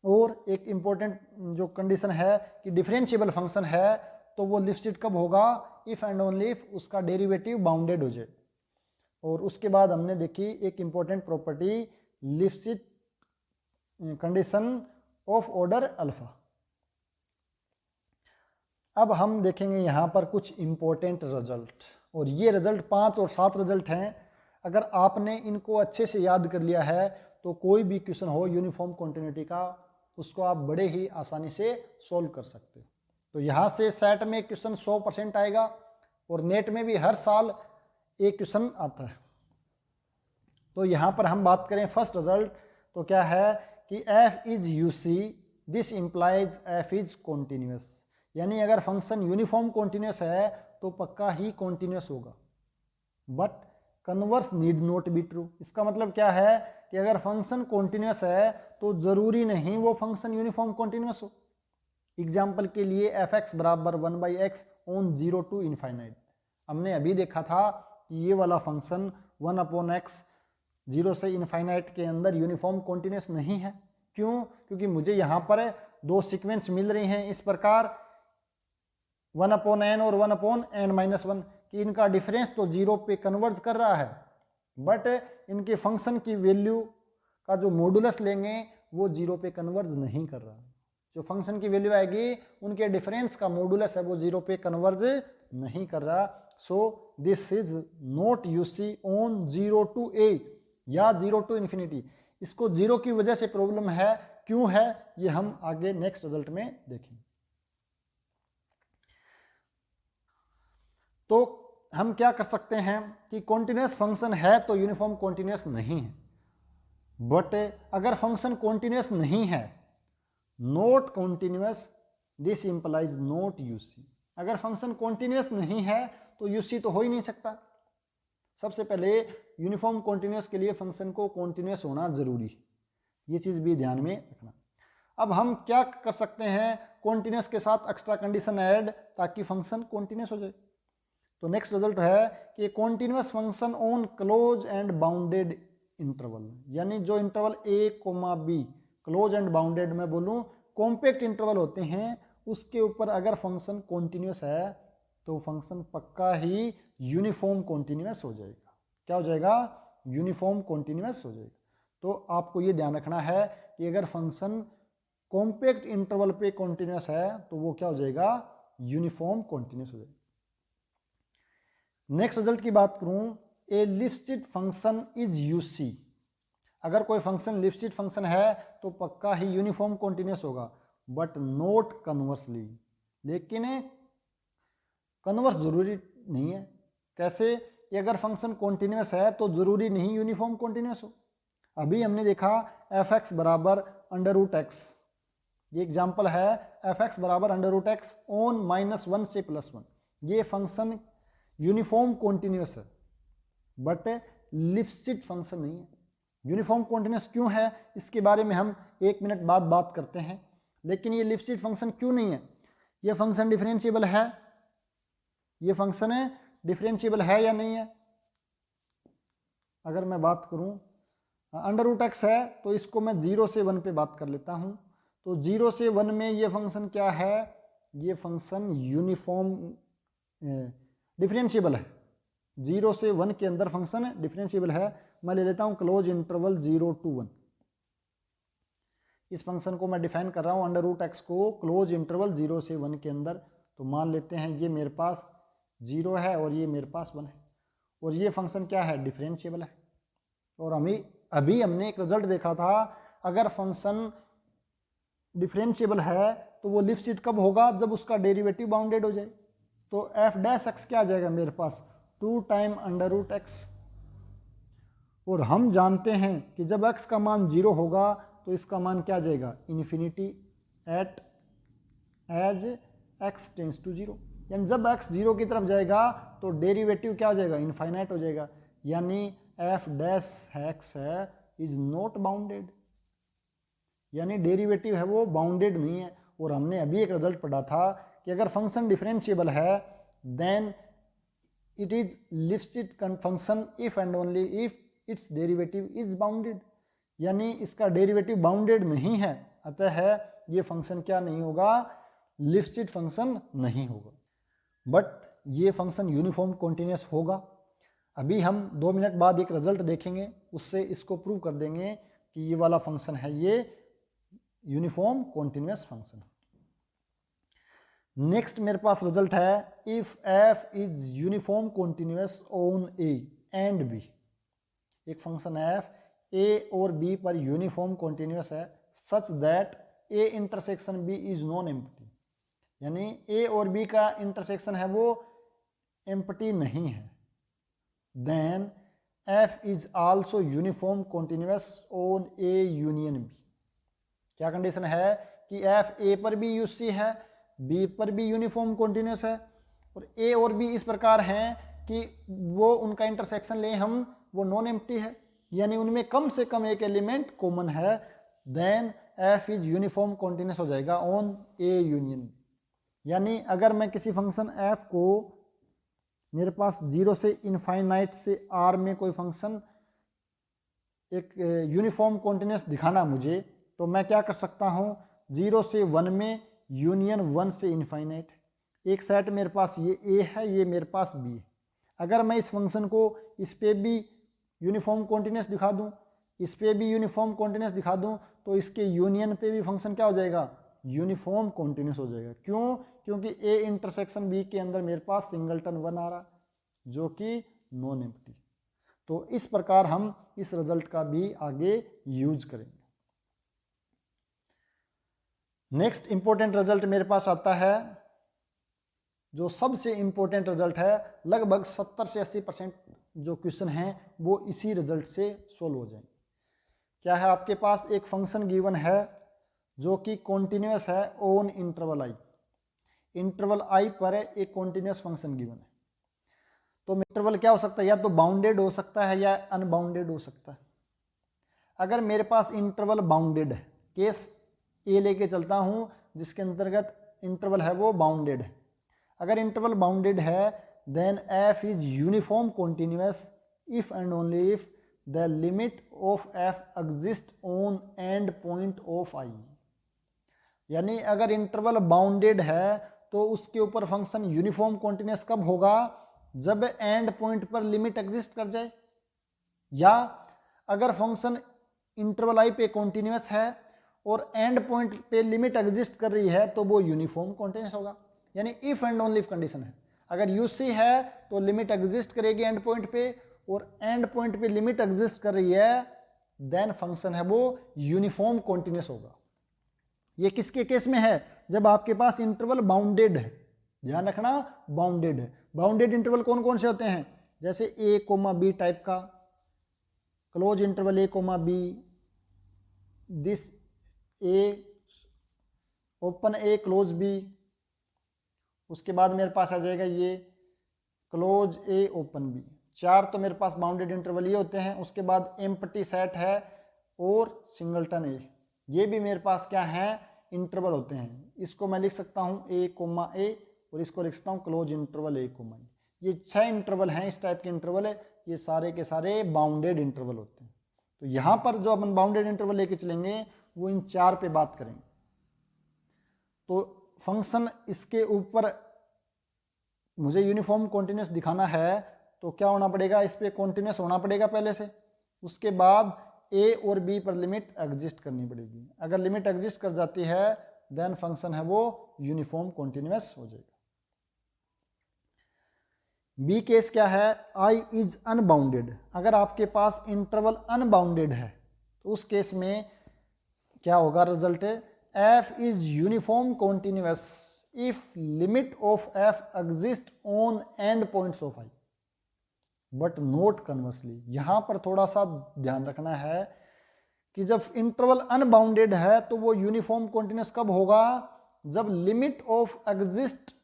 A: और एक इम्पोर्टेंट जो कंडीशन है कि डिफरेंशिएबल फंक्शन है तो वो लिप्स्टिट कब होगा, इफ़ एंड ओनली इफ उसका डेरिवेटिव बाउंडेड हो जाए। और उसके बाद हमने देखी एक important property Lipschitz condition of order alpha. अब हम देखेंगे यहाँ पर कुछ इम्पोर्टेंट रिजल्ट, और ये रिजल्ट 5 और 7 रिजल्ट हैं। अगर आपने इनको अच्छे से याद कर लिया है तो कोई भी क्वेश्चन हो यूनिफॉर्म कॉन्टिन्यूटी का, उसको आप बड़े ही आसानी से सॉल्व कर सकते हो। तो यहाँ से सेट में क्वेश्चन 100% आएगा और नेट में भी हर साल एक क्वेश्चन आता है। तो यहाँ पर हम बात करें फर्स्ट रिजल्ट, तो क्या है कि f is UC, this implies f is continuous. यानी अगर फंक्शन यूनिफॉर्म कॉन्टिन्यूस है तो पक्का ही कॉन्टिन्यूस होगा, but converse need not be true. इसका मतलब क्या है कि अगर फंक्शन कॉन्टिन्यूस है तो ज़रूरी नहीं वो फंक्शन यूनिफॉर्म कॉन्टिन्यूस हो। एग्जाम्पल के लिए एफ एक्स बराबर 1/x ऑन 0 to इनफाइनाइट, हमने अभी देखा था कि ये वाला फंक्शन 1/x 0 से इनफाइनाइट के अंदर यूनिफॉर्म कॉन्टिन्यूस नहीं है। क्यों? क्योंकि मुझे यहाँ पर दो सीक्वेंस मिल रही हैं इस प्रकार 1/n और 1/n-1 कि इनका डिफरेंस तो 0 पे कन्वर्ज कर रहा है, बट इनके फंक्शन की वैल्यू का जो मॉडुलस लेंगे वो 0 पे कन्वर्ज नहीं कर रहा। जो फंक्शन की वैल्यू आएगी उनके डिफरेंस का मॉडुलस है वो 0 पे कन्वर्ज नहीं कर रहा। So this is not UC on 0 to a या 0 to इन्फिनिटी। इसको 0 की वजह से प्रॉब्लम है, क्यों है ये हम आगे नेक्स्ट रिजल्ट में देखेंगे। तो हम क्या कर सकते हैं कि कॉन्टिन्यूस फंक्शन है तो यूनिफॉर्म कॉन्टिन्यूस नहीं है, बट अगर फंक्शन कॉन्टिन्यूस नहीं है, not continuous, this implies not UC. अगर फंक्शन कॉन्टिन्यूस नहीं है तो यूसी तो हो ही नहीं सकता। सबसे पहले यूनिफॉर्म कॉन्टिन्यूस के लिए फंक्शन को कॉन्टिन्यूस होना जरूरी है, ये चीज़ भी ध्यान में रखना। अब हम क्या कर सकते हैं, कॉन्टिन्यूस के साथ एक्स्ट्रा कंडीशन ऐड ताकि फंक्शन कॉन्टिन्यूस हो जाए। तो नेक्स्ट रिजल्ट है कि continuous function on close and bounded interval, यानी जो interval a, b close and bounded में बोलूँ कॉम्पैक्ट इंटरवल होते हैं, उसके ऊपर अगर फंक्शन कॉन्टिन्यूस है तो फंक्शन पक्का ही यूनिफॉर्म कॉन्टिन्यूस हो जाएगा। क्या हो जाएगा? यूनिफॉर्म कॉन्टिन्यूस हो जाएगा। तो आपको ये ध्यान रखना है कि अगर फंक्शन कॉम्पैक्ट इंटरवल पे कॉन्टिन्यूस है तो वो क्या हो जाएगा? यूनिफॉर्म कॉन्टिन्यूस हो जाएगा। नेक्स्ट रिजल्ट की बात करूं, ए लिप्स्टिट फंक्शन इज यूसी। अगर कोई फंक्शन लिप्स्टिट फंक्शन है तो पक्का ही यूनिफॉर्म कॉन्टिन्यूस होगा, बट नॉट कन्वर्सली। लेकिन कन्वर्स जरूरी नहीं है। कैसे? अगर फंक्शन कॉन्टिन्यूस है तो जरूरी नहीं यूनिफॉर्म कॉन्टिन्यूस हो। अभी हमने देखा एफ एक्स बराबर √x, ये एग्जाम्पल है एफ एक्स बराबर √x ऑन -1 से +1। ये फंक्शन यूनिफॉर्म कॉन्टिन्यूस है, बट लिप्स्टिट फंक्शन नहीं है। यूनिफॉर्म कॉन्टिन्यूस क्यों है इसके बारे में हम 1 मिनट बाद बात करते हैं, लेकिन ये लिप्स्टिट फंक्शन क्यों नहीं है? ये फंक्शन डिफरेंशिएबल है, ये फंक्शन है डिफरेंशिएबल है या नहीं है? अगर मैं बात करूं √x है तो इसको मैं 0 से 1 पे बात कर लेता हूं। तो 0 से 1 में ये फंक्शन क्या है? ये फंक्शन यूनिफॉर्म डिफरेंशिएबल है। 0 से 1 के अंदर फंक्शन डिफरेंशिएबल है। मैं ले लेता हूं क्लोज इंटरवल 0 to 1। इस फंक्शन को मैं डिफाइन कर रहा हूं √x को क्लोज इंटरवल 0 से 1 के अंदर। तो मान लेते हैं ये मेरे पास 0 है और ये मेरे पास 1 है, और ये फंक्शन क्या है? डिफरेंशिएबल है। और अभी हमने एक रिजल्ट देखा था, अगर फंक्शन डिफरेंशिएबल है तो वो लिप्स्टिट कब होगा? जब उसका डेरिवेटिव बाउंडेड हो जाए। तो f' क्या आ जाएगा मेरे पास? 2 टाइम √x। और हम जानते हैं कि जब x का मान 0 होगा तो इसका मान क्या आ जाएगा? Infinity at as x tends to 0। यानी जब x 0 की तरफ जाएगा तो डेरिवेटिव क्या हो जाएगा, इनफाइनाइट हो जाएगा, यानी एफ डैश एक्स है इज नॉट बाउंडेड, यानी डेरिवेटिव है वो बाउंडेड नहीं है। और हमने अभी एक रिजल्ट पढ़ा था कि अगर फंक्शन डिफरेंशिएबल है then it is listed function if and only if its derivative is bounded, यानी इसका डेरिवेटिव बाउंडेड नहीं है, अतः है ये फंक्शन क्या नहीं होगा, लिस्टेड फंक्शन नहीं होगा। बट ये फंक्शन यूनिफॉर्म कॉन्टिन्यूस होगा। अभी हम 2 मिनट बाद एक रिजल्ट देखेंगे, उससे इसको प्रूव कर देंगे कि ये वाला फंक्शन है ये यूनिफॉर्म कॉन्टिन्यूस फंक्शन। नेक्स्ट मेरे पास रिजल्ट है if f is uniform continuous on a and b. एक फंक्शन एफ ए और बी पर यूनिफॉर्म कॉन्टिन्यूस है such that a intersection b is non empty, यानी ए और बी का इंटरसेक्शन है वो एम्प्टी नहीं है, then f is also uniform continuous on a union b. क्या कंडीशन है कि एफ ए पर भी यूसी है, बी पर भी यूनिफॉर्म कॉन्टिन्यूस है, और ए और बी इस प्रकार हैं कि वो उनका इंटरसेक्शन ले हम वो नॉन एम्प्टी है, यानी उनमें कम से कम एक एलिमेंट कॉमन है, then f is uniform continuous हो जाएगा ऑन ए यूनियन बी। यानी अगर मैं किसी फंक्शन एफ को, मेरे पास 0 से इनफाइनाइट से आर में कोई फंक्शन एक यूनिफॉर्म कॉन्टिन्यूस दिखाना मुझे, तो मैं क्या कर सकता हूँ, 0 से 1 में यूनियन 1 से इनफाइनाइट, एक सेट मेरे पास ये ए है, ये मेरे पास बी है। अगर मैं इस फंक्शन को इस पे भी यूनिफॉर्म कॉन्टिन्यूस दिखा दूँ, इस पे भी यूनिफॉर्म कॉन्टिन्यूस दिखा दूँ, तो इसके यूनियन पे भी फंक्शन क्या हो जाएगा, यूनिफॉर्म कॉन्टिन्यूस हो जाएगा। क्यों, क्योंकि ए इंटरसेक्शन बी के अंदर मेरे पास सिंगलटन 1 आ रहा जो कि नॉन एम्प्टी। तो इस प्रकार हम इस रिजल्ट का भी आगे यूज करेंगे। नेक्स्ट इंपॉर्टेंट रिजल्ट मेरे पास आता है, जो सबसे इंपॉर्टेंट रिजल्ट है, लगभग 70 से 80% जो क्वेश्चन हैं वो इसी रिजल्ट से सोल्व हो जाएंगे। क्या है, आपके पास एक फंक्शन गिवन है जो कि कॉन्टिन्यूस है ऑन इंटरवल आई, इंटरवल आई पर एक कॉन्टिन्यूस फंक्शन गिवन है। तो इंटरवल क्या हो सकता है, या तो बाउंडेड हो सकता है या अनबाउंडेड हो सकता है। अगर मेरे पास इंटरवल बाउंडेड है, केस ए लेके चलता हूँ जिसके अंतर्गत इंटरवल है वो बाउंडेड है। अगर इंटरवल बाउंडेड है then f is uniform continuous if and only if the limit of f exist on end point of I. यानी अगर इंटरवल बाउंडेड है तो उसके ऊपर फंक्शन यूनिफॉर्म कॉन्टिन्यूस कब होगा, जब एंड पॉइंट पर लिमिट एग्जिस्ट कर जाए, या अगर फंक्शन इंटरवल आई पे कॉन्टिन्यूस है और एंड पॉइंट पे लिमिट एग्जिस्ट कर रही है तो वो यूनिफॉर्म कॉन्टिन्यूस होगा। यानी if and only if condition है, अगर यूसी है तो लिमिट एग्जिस्ट करेगी एंड पॉइंट पे, और एंड पॉइंट पे लिमिट एग्जिस्ट कर रही है देन फंक्शन है वो यूनिफॉर्म कॉन्टिन्यूस होगा। ये किसके केस में है, जब आपके पास इंटरवल बाउंडेड है, ध्यान रखना बाउंडेड है। बाउंडेड इंटरवल कौन कौन से होते हैं, जैसे ए कोमा बी टाइप का, close interval a comma b, this a, open a close b, उसके बाद मेरे पास आ जाएगा ये क्लोज ए ओपन बी। 4 तो मेरे पास बाउंडेड इंटरवल ये होते हैं। उसके बाद एम्प्टी सेट है और सिंगलटन ए, ये भी मेरे पास क्या है, इंटरवल होते हैं। इसको मैं लिख सकता हूँ ए कोमा ए, और इसको लिख सकता हूँ क्लोज इंटरवल ए कोमा ए। ये 6 इंटरवल हैं, इस टाइप के इंटरवल है, ये सारे के सारे बाउंडेड इंटरवल होते हैं। तो यहाँ पर जो अपन बाउंडेड इंटरवल लेके चलेंगे वो इन 4 पे बात करेंगे। तो फंक्शन इसके ऊपर मुझे यूनिफॉर्म कॉन्टिन्यूस दिखाना है तो क्या होना पड़ेगा, इस पे कॉन्टिन्यूस होना पड़ेगा पहले से, उसके बाद ए और बी पर लिमिट एग्जिस्ट करनी पड़ेगी। अगर लिमिट एग्जिस्ट कर जाती है देन फंक्शन है वो यूनिफॉर्म कॉन्टिन्यूस हो जाएगा। बी केस क्या है, आई इज अनबाउंडेड। अगर आपके पास इंटरवल अनबाउंडेड है तो उस केस में क्या होगा, रिजल्ट है F is uniform continuous if limit of f exist on and points of I but not conversely. यहां पर थोड़ा सा ध्यान रखना है कि जब इंटरवल अनबाउंडेड है तो वो यूनिफॉर्म कॉन्टिन्यूस कब होगा, जब limit of exist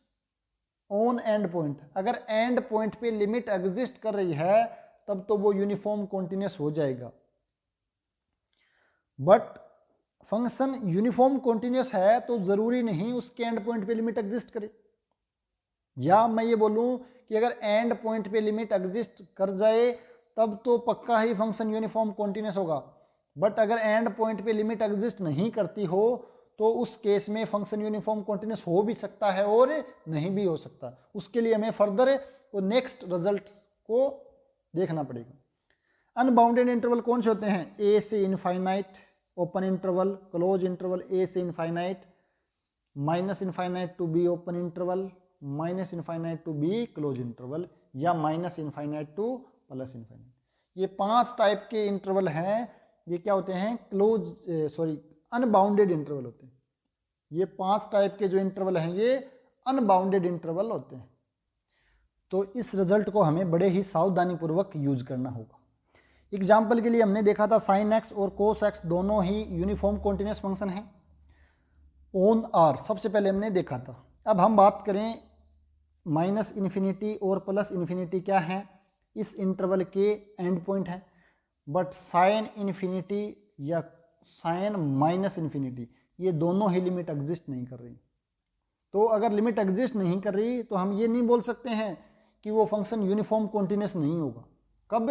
A: on end point, अगर एंड पॉइंट पे लिमिट एग्जिस्ट कर रही है तब तो वो यूनिफॉर्म कॉन्टिन्यूस हो जाएगा। बट फंक्शन यूनिफॉर्म कॉन्टिन्यूस है तो जरूरी नहीं उसके एंड पॉइंट पे लिमिट एग्जिस्ट करे। या मैं ये बोलूं कि अगर एंड पॉइंट पे लिमिट एग्जिस्ट कर जाए तब तो पक्का ही फंक्शन यूनिफॉर्म कॉन्टिन्यूस होगा। बट अगर एंड पॉइंट पे लिमिट एग्जिस्ट नहीं करती हो तो उस केस में फंक्शन यूनिफॉर्म कॉन्टिन्यूस हो भी सकता है और नहीं भी हो सकता। उसके लिए हमें फर्दर वो नेक्स्ट रिजल्ट को देखना पड़ेगा। अनबाउंडेड इंटरवल कौन से होते हैं? ए से infinite, open interval, close interval a से infinite, minus infinite to b open interval, minus infinite to b close interval, या minus infinite to plus infinite. ये 5 टाइप के इंटरवल हैं। ये क्या होते हैं? अनबाउंडेड इंटरवल होते हैं। ये 5 टाइप के जो इंटरवल हैं ये अनबाउंडेड इंटरवल होते हैं। तो इस रिजल्ट को हमें बड़े ही सावधानी पूर्वक यूज करना होगा। एग्जाम्पल के लिए हमने देखा था साइन एक्स और कोस एक्स दोनों ही यूनिफॉर्म कॉन्टिन्यूस फंक्शन हैं ऑन आर, सबसे पहले हमने देखा था। अब हम बात करें माइनस इन्फिनिटी और प्लस इन्फिनिटी क्या है? इस इंटरवल के एंड पॉइंट है। बट साइन इन्फिनिटी या साइन माइनस इन्फिनिटी ये दोनों ही लिमिट एग्जिस्ट नहीं कर रही। तो अगर लिमिट एग्जिस्ट नहीं कर रही तो हम ये नहीं बोल सकते हैं कि वो फंक्शन यूनिफॉर्म कॉन्टिन्यूस नहीं होगा। कब?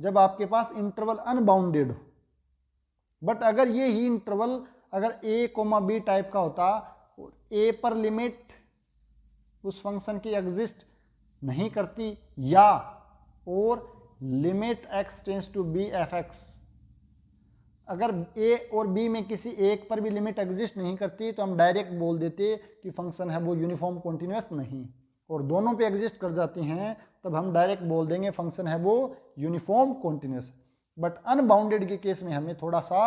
A: जब आपके पास इंटरवल अनबाउंडेड हो। बट अगर ये ही इंटरवल अगर a, b टाइप का होता और a पर लिमिट उस फंक्शन की एग्जिस्ट नहीं करती, या और limit x tends to b f(x), अगर a और b में किसी एक पर भी लिमिट एग्जिस्ट नहीं करती तो हम डायरेक्ट बोल देते कि फंक्शन है वो यूनिफॉर्म कॉन्टिन्यूस नहीं। और दोनों पे एग्जिस्ट कर जाती हैं तब हम डायरेक्ट बोल देंगे फंक्शन है वो यूनिफॉर्म कॉन्टिन्यूस। बट अनबाउंडेड के केस में हमें थोड़ा सा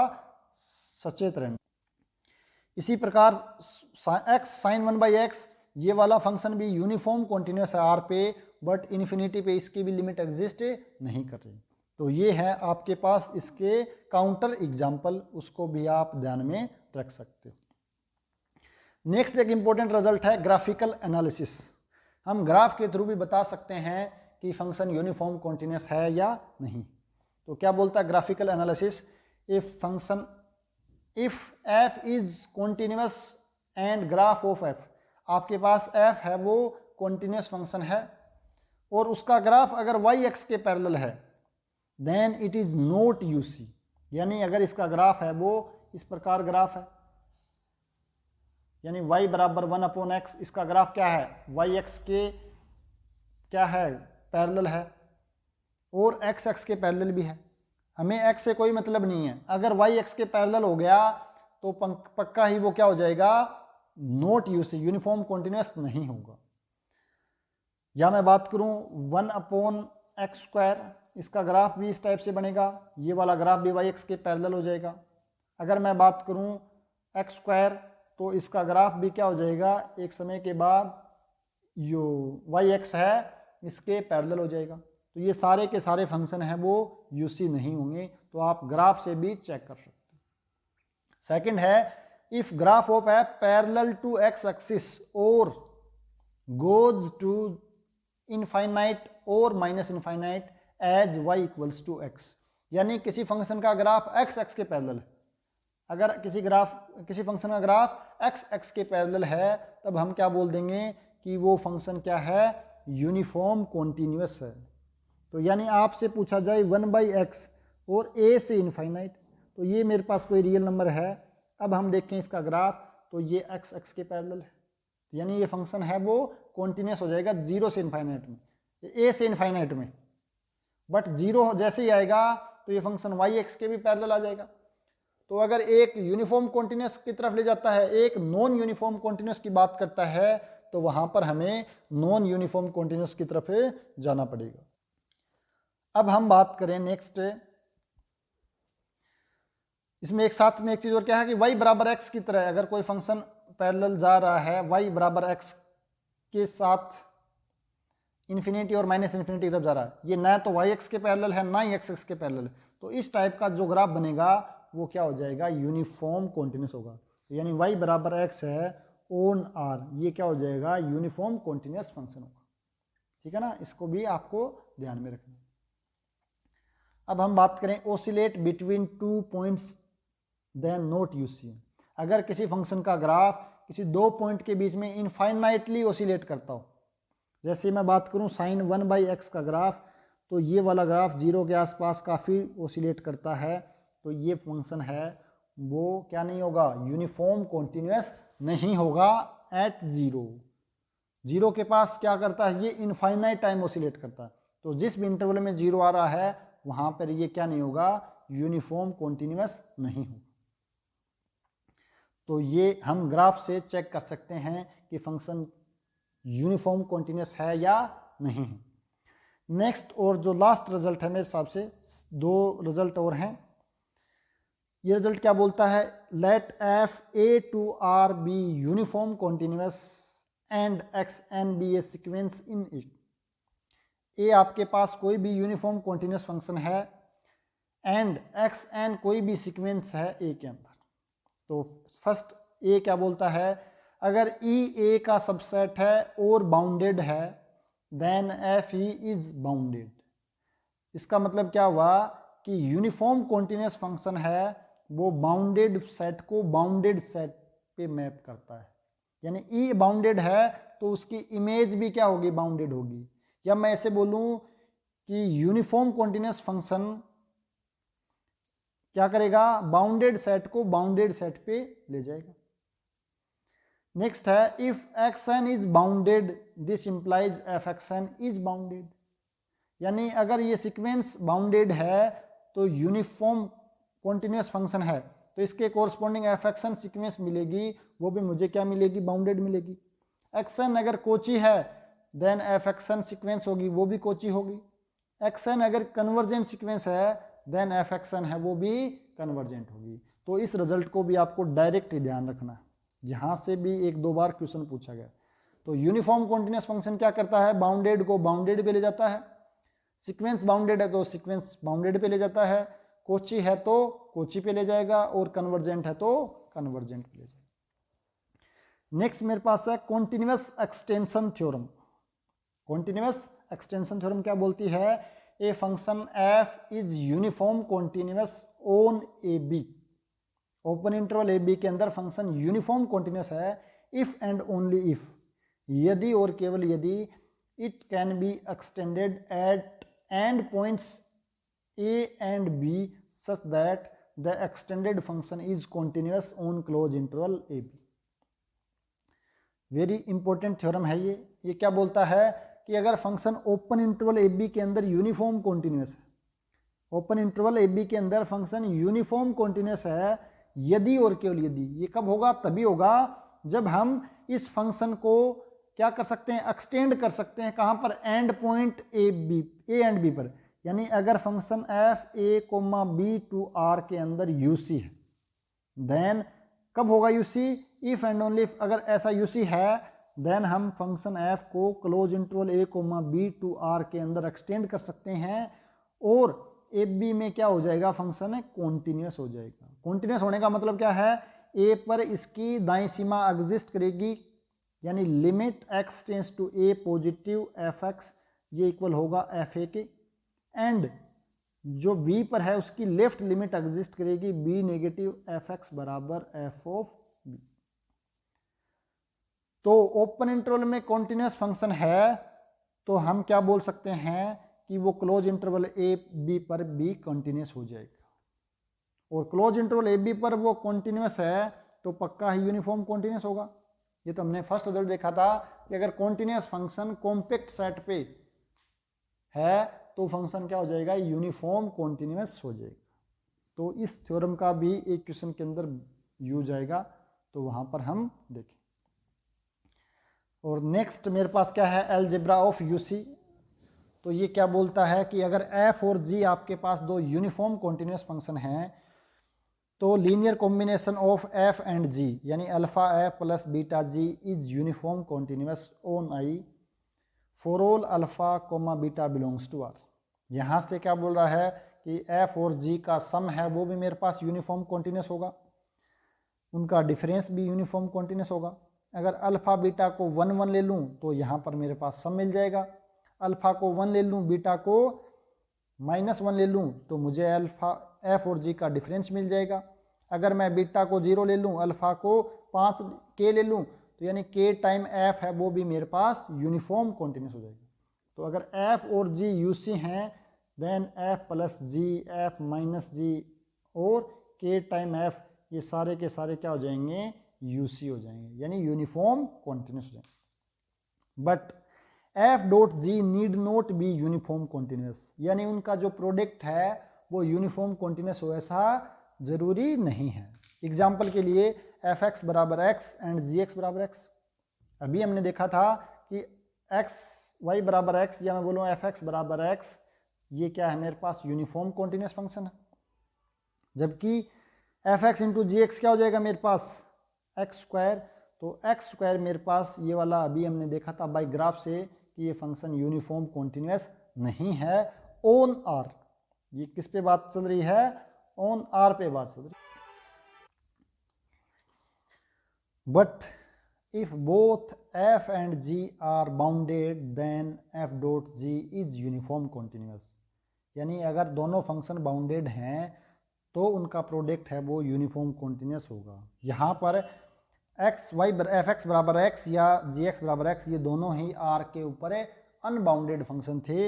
A: सचेत रहना। इसी प्रकार x साइन 1/x ये वाला फंक्शन भी यूनिफॉर्म कॉन्टिन्यूस है आर पे, बट इन्फिनिटी पे इसकी भी लिमिट एग्जिस्ट नहीं कर रही। तो ये है आपके पास इसके काउंटर एग्जाम्पल, उसको भी आप ध्यान में रख सकते हो। नेक्स्ट एक इंपॉर्टेंट रिजल्ट है ग्राफिकल एनालिसिस। हम ग्राफ के थ्रू भी बता सकते हैं कि फंक्शन यूनिफॉर्म कॉन्टिन्यूस है या नहीं। तो क्या बोलता है graphical analysis? If f is continuous and graph of f, आपके पास f है वो कॉन्टिन्यूस फंक्शन है और उसका ग्राफ अगर y(x) के पैरेलल है then it is not UC. यानी अगर इसका ग्राफ है वो इस प्रकार ग्राफ है, यानी y बराबर 1/x, इसका ग्राफ क्या है? y(x) के क्या है? पैरेलल है और x(x) के पैरेलल भी है। हमें x से कोई मतलब नहीं है। अगर y(x) के पैरेलल हो गया तो पक्का ही वो क्या हो जाएगा? नॉट यूसी, यूनिफॉर्म कॉन्टिन्यूस नहीं होगा। या मैं बात करूं 1/x², इसका ग्राफ भी इस टाइप से बनेगा, ये वाला ग्राफ भी y(x) के पैरेलल हो जाएगा। अगर मैं बात करूं x² तो इसका ग्राफ भी क्या हो जाएगा? एक समय के बाद जो y(x) है इसके पैरेलल हो जाएगा। तो ये सारे के सारे फंक्शन हैं वो यूसी नहीं होंगे, तो आप ग्राफ से भी चेक कर सकते हैं। सेकंड है if graph of a parallel to x axis और गोज टू इनफाइनाइट और minus infinite as y equals to x। यानी किसी फंक्शन का ग्राफ x के पैरेलल है। अगर किसी फंक्शन का ग्राफ x के पैरेलल है तब हम क्या बोल देंगे कि वो फंक्शन क्या है? यूनिफॉर्म कॉन्टिन्यूस है। तो यानी आपसे पूछा जाए 1/x और a से इनफाइनाइट, तो ये मेरे पास कोई रियल नंबर है। अब हम देखें इसका ग्राफ तो ये x के पैरेलल है, यानी ये फंक्शन है वो कॉन्टिन्यूस हो जाएगा 0 से इनफाइनाइट में, a से इनफाइनाइट में। बट 0 जैसे ही आएगा तो ये फंक्शन y(x) के भी पैरेलल आ जाएगा। तो अगर एक यूनिफॉर्म कॉन्टिन्यूस की तरफ ले जाता है, एक नॉन यूनिफॉर्म कॉन्टिन्यूस की बात करता है, तो वहां पर हमें नॉन यूनिफॉर्म कॉन्टिन्यूस की तरफ जाना पड़ेगा। अब हम बात करें नेक्स्ट, इसमें एक साथ में एक चीज और क्या है कि y बराबर x की तरह अगर कोई फंक्शन पैरेलल जा रहा है y बराबर x के साथ इन्फिनिटी और माइनस इन्फिनिटी की तरफ जा रहा है, ये ना तो y(x) के पैरेलल है ना ही x के पैरेलल है, तो इस टाइप का जो ग्राफ बनेगा वो क्या हो जाएगा? यूनिफॉर्म कॉन्टिन्यूस होगा। यानी y बराबर x है ऑन आर, ये क्या हो जाएगा, यूनिफॉर्म कॉन्टिन्यूस फंक्शन होगा। ठीक है ना, इसको भी आपको ध्यान में रखना। अब हम बात करें oscillate between 2 points then not UC. अगर किसी फंक्शन का ग्राफ किसी 2 पॉइंट के बीच में इनफाइनाइटली ओसिलेट करता हो, जैसे मैं बात करूं साइन 1/x का ग्राफ, तो ये वाला ग्राफ 0 के आसपास काफ़ी ओसिलेट करता है, तो ये फंक्शन है वो क्या नहीं होगा, यूनिफॉर्म कॉन्टिन्यूस नहीं होगा एट 0 के पास क्या करता है, ये इनफाइनाइट टाइम ओसिलेट करता है। तो जिस भी इंटरवल में 0 आ रहा है वहाँ पर ये क्या नहीं होगा, यूनिफॉर्म कॉन्टिन्यूस नहीं होगा। तो ये हम ग्राफ से चेक कर सकते हैं कि फंक्शन यूनिफॉर्म कॉन्टिन्यूस है या नहीं है। नेक्स्ट और जो लास्ट रिजल्ट है मेरे हिसाब से, 2 रिजल्ट और हैं। ये रिजल्ट क्या बोलता है, let f a to r be uniform continuous and x n be a sequence in it. ए आपके पास कोई भी यूनिफॉर्म कॉन्टिन्यूस फंक्शन है एंड एक्स एन कोई भी सीक्वेंस है ए के अंदर। तो फर्स्ट ए क्या बोलता है, अगर ई ए का सबसेट है और बाउंडेड है then f e is bounded. इसका मतलब क्या हुआ कि यूनिफॉर्म कॉन्टिन्यूस फंक्शन है वो बाउंडेड सेट को बाउंडेड सेट पे मैप करता है। यानी ई बाउंडेड है तो उसकी इमेज भी क्या होगी, बाउंडेड होगी। या मैं ऐसे बोलूं कि यूनिफॉर्म कॉन्टिन्यूस फंक्शन क्या करेगा, बाउंडेड सेट को बाउंडेड सेट पे ले जाएगा। नेक्स्ट है if x n is bounded this implies f x n is bounded. यानी अगर ये सीक्वेंस बाउंडेड है तो यूनिफॉर्म कॉन्टिन्यूस फंक्शन है, तो इसके corresponding f x n sequence मिलेगी, वो भी मुझे क्या मिलेगी, बाउंडेड मिलेगी। एक्स एन अगर कोची है then f x n sequence होगी, वो भी कोची होगी। एक्स एन अगर कन्वर्जेंट सीक्वेंस है देन एफ एक्स एन है वो भी कन्वर्जेंट होगी। तो इस रिजल्ट को भी आपको डायरेक्ट ही ध्यान रखना है, यहाँ से भी 1-2 बार क्वेश्चन पूछा गया। तो यूनिफॉर्म कॉन्टिन्यूस फंक्शन क्या करता है, बाउंडेड को बाउंडेड पे ले जाता है, सीक्वेंस बाउंडेड है तो सीक्वेंस बाउंडेड पे ले जाता है, कोची है तो कोची पे ले जाएगा और कन्वर्जेंट है तो कन्वर्जेंट पे ले जाएगा। नेक्स्ट मेरे पास है continuous extension theorem. Continuous extension theorem क्या बोलती है, a function f is uniform continuous on a b. Open interval a b के अंदर फंक्शन यूनिफॉर्म कॉन्टिन्यूस है इफ एंड ओनली इफ, यदि और केवल यदि it can be extended at end points a and b such that the extended function is continuous on close interval a b. Very important theorem है ये क्या बोलता है कि अगर function open interval a b के अंदर यूनिफॉर्म कॉन्टिन्यूस है, ओपन इंटरवल ए बी के अंदर फंक्शन यूनिफॉर्म कॉन्टिन्यूस है यदि और केवल यदि, ये कब होगा, तभी होगा जब हम इस फंक्शन को क्या कर सकते हैं, एक्सटेंड कर सकते हैं, कहाँ पर, end point a and b पर। यानी अगर function f a comma b to R के अंदर यूसी है देन कब होगा UC, if and only if अगर ऐसा यूसी है देन हम फंक्शन एफ को close interval a comma b to R के अंदर एक्सटेंड कर सकते हैं और ए बी में क्या हो जाएगा, फंक्शन कॉन्टिन्यूस हो जाएगा। कॉन्टिन्यूस होने का मतलब क्या है, ए पर इसकी दाईं सीमा एग्जिस्ट करेगी, यानी limit x tends to a positive f x ये इक्वल होगा एफ ए के, एंड जो बी पर है उसकी लेफ्ट लिमिट एग्जिस्ट करेगी बी नेगेटिव एफ एक्स बराबर एफ ऑफ बी। तो ओपन इंटरवल में कॉन्टिन्यूस फंक्शन है तो हम क्या बोल सकते हैं कि वो क्लोज इंटरवल ए बी पर भी कॉन्टिन्यूस हो जाएगा, और क्लोज इंटरवल ए बी पर वो कॉन्टिन्यूस है तो पक्का ही यूनिफॉर्म कॉन्टिन्यूस होगा। ये तो हमने फर्स्ट रिजल्ट देखा था कि अगर कॉन्टिन्यूस फंक्शन कॉम्पैक्ट सेट पे है तो फंक्शन क्या हो जाएगा, यूनिफॉर्म कॉन्टिन्यूस हो जाएगा। तो इस थ्योरम का भी एक क्वेश्चन के अंदर यूज आएगा, तो वहाँ पर हम देखें। और नेक्स्ट मेरे पास क्या है, अलजेब्रा ऑफ यूसी। तो ये क्या बोलता है कि अगर एफ और जी आपके पास 2 यूनिफॉर्म कॉन्टिन्यूस फंक्शन हैं तो linear combination of f and g यानी alpha f plus beta g is uniform continuous on I for all alpha comma beta belongs to r. यहाँ से क्या बोल रहा है कि एफ और जी का सम है वो भी मेरे पास यूनिफॉर्म कॉन्टिन्यूस होगा, उनका डिफरेंस भी यूनिफॉर्म कॉन्टिन्यूस होगा। अगर अल्फ़ा बीटा को 1 1 ले लूँ तो यहाँ पर मेरे पास सम मिल जाएगा। अल्फ़ा को 1 ले लूँ, बीटा को -1 ले लूँ तो मुझे अल्फ़ा एफ और जी का डिफरेंस मिल जाएगा। अगर मैं बीटा को 0 ले लूँ, अल्फ़ा को 5 के ले लूँ तो यानी के टाइम एफ है वो भी मेरे पास यूनिफॉर्म कॉन्टिन्यूस हो जाएगा। तो अगर एफ और जी यूसी हैं देन एफ प्लस जी, एफ माइनस जी और के टाइम एफ, ये सारे के सारे क्या हो जाएंगे, यूसी हो जाएंगे, यानी यूनिफॉर्म कॉन्टिन्यूस हो जाएंगे। But F dot ji need not B uniform continuous, यानी उनका जो प्रोडक्ट है वो यूनिफॉर्म कॉन्टिन्यूस हो ऐसा ज़रूरी नहीं है। एग्जाम्पल के लिए एफ एक्स बराबर एक्स एंड जी एक्स बराबर एक्स, अभी हमने देखा था कि एक्स वाई बराबर एक्स, या मैं बोलूँ एफ एक्स बराबर एक्स, ये क्या है मेरे पास यूनिफॉर्म कॉन्टिन्यूस फंक्शन है। जबकि एफ एक्स इंटू जी एक्स क्या हो जाएगा मेरे पास, एक्स स्क्वायर। तो एक्स स्क्वायर मेरे पास ये वाला अभी हमने देखा था बाई ग्राफ से कि ये फंक्शन यूनिफॉर्म कॉन्टिन्यूस नहीं है ऑन आर। ये किस पे बात चल रही है, ऑन आर पे बात चल रही है। But if both f and g are bounded then f dot g is uniform continuous, यानी अगर दोनों फंक्शन बाउंडेड हैं तो उनका प्रोडक्ट है वो यूनिफॉर्म कॉन्टिन्यूस होगा। यहाँ पर एक्स वाई एफ एक्स बराबर एक्स या जी एक्स बराबर एक्स, ये दोनों ही आर के ऊपर अनबाउंडेड फंक्शन थे,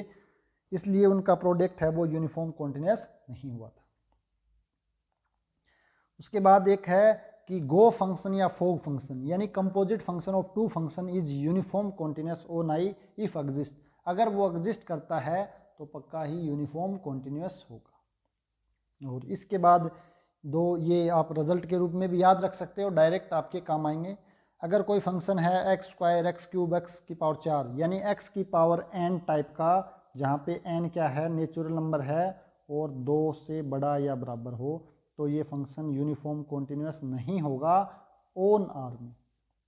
A: इसलिए उनका प्रोडक्ट है वो यूनिफॉर्म कॉन्टिन्यूस नहीं हुआ था। उसके बाद एक है कि गो फंक्शन या फोग फंक्शन, यानी composite function of two function is uniform continuous on I if exist, अगर वो एग्जिस्ट करता है तो पक्का ही यूनिफॉर्म कॉन्टिन्यूस होगा। और इसके बाद दो ये आप रिजल्ट के रूप में भी याद रख सकते हो, डायरेक्ट आपके काम आएंगे। अगर कोई फंक्शन है x square x cube x की पावर 4, यानी एक्स की पावर n टाइप का, जहाँ पे n क्या है, नेचुरल नंबर है और 2 से बड़ा या बराबर हो, तो ये फंक्शन यूनिफॉर्म कॉन्टिन्यूस नहीं होगा ऑन आर में।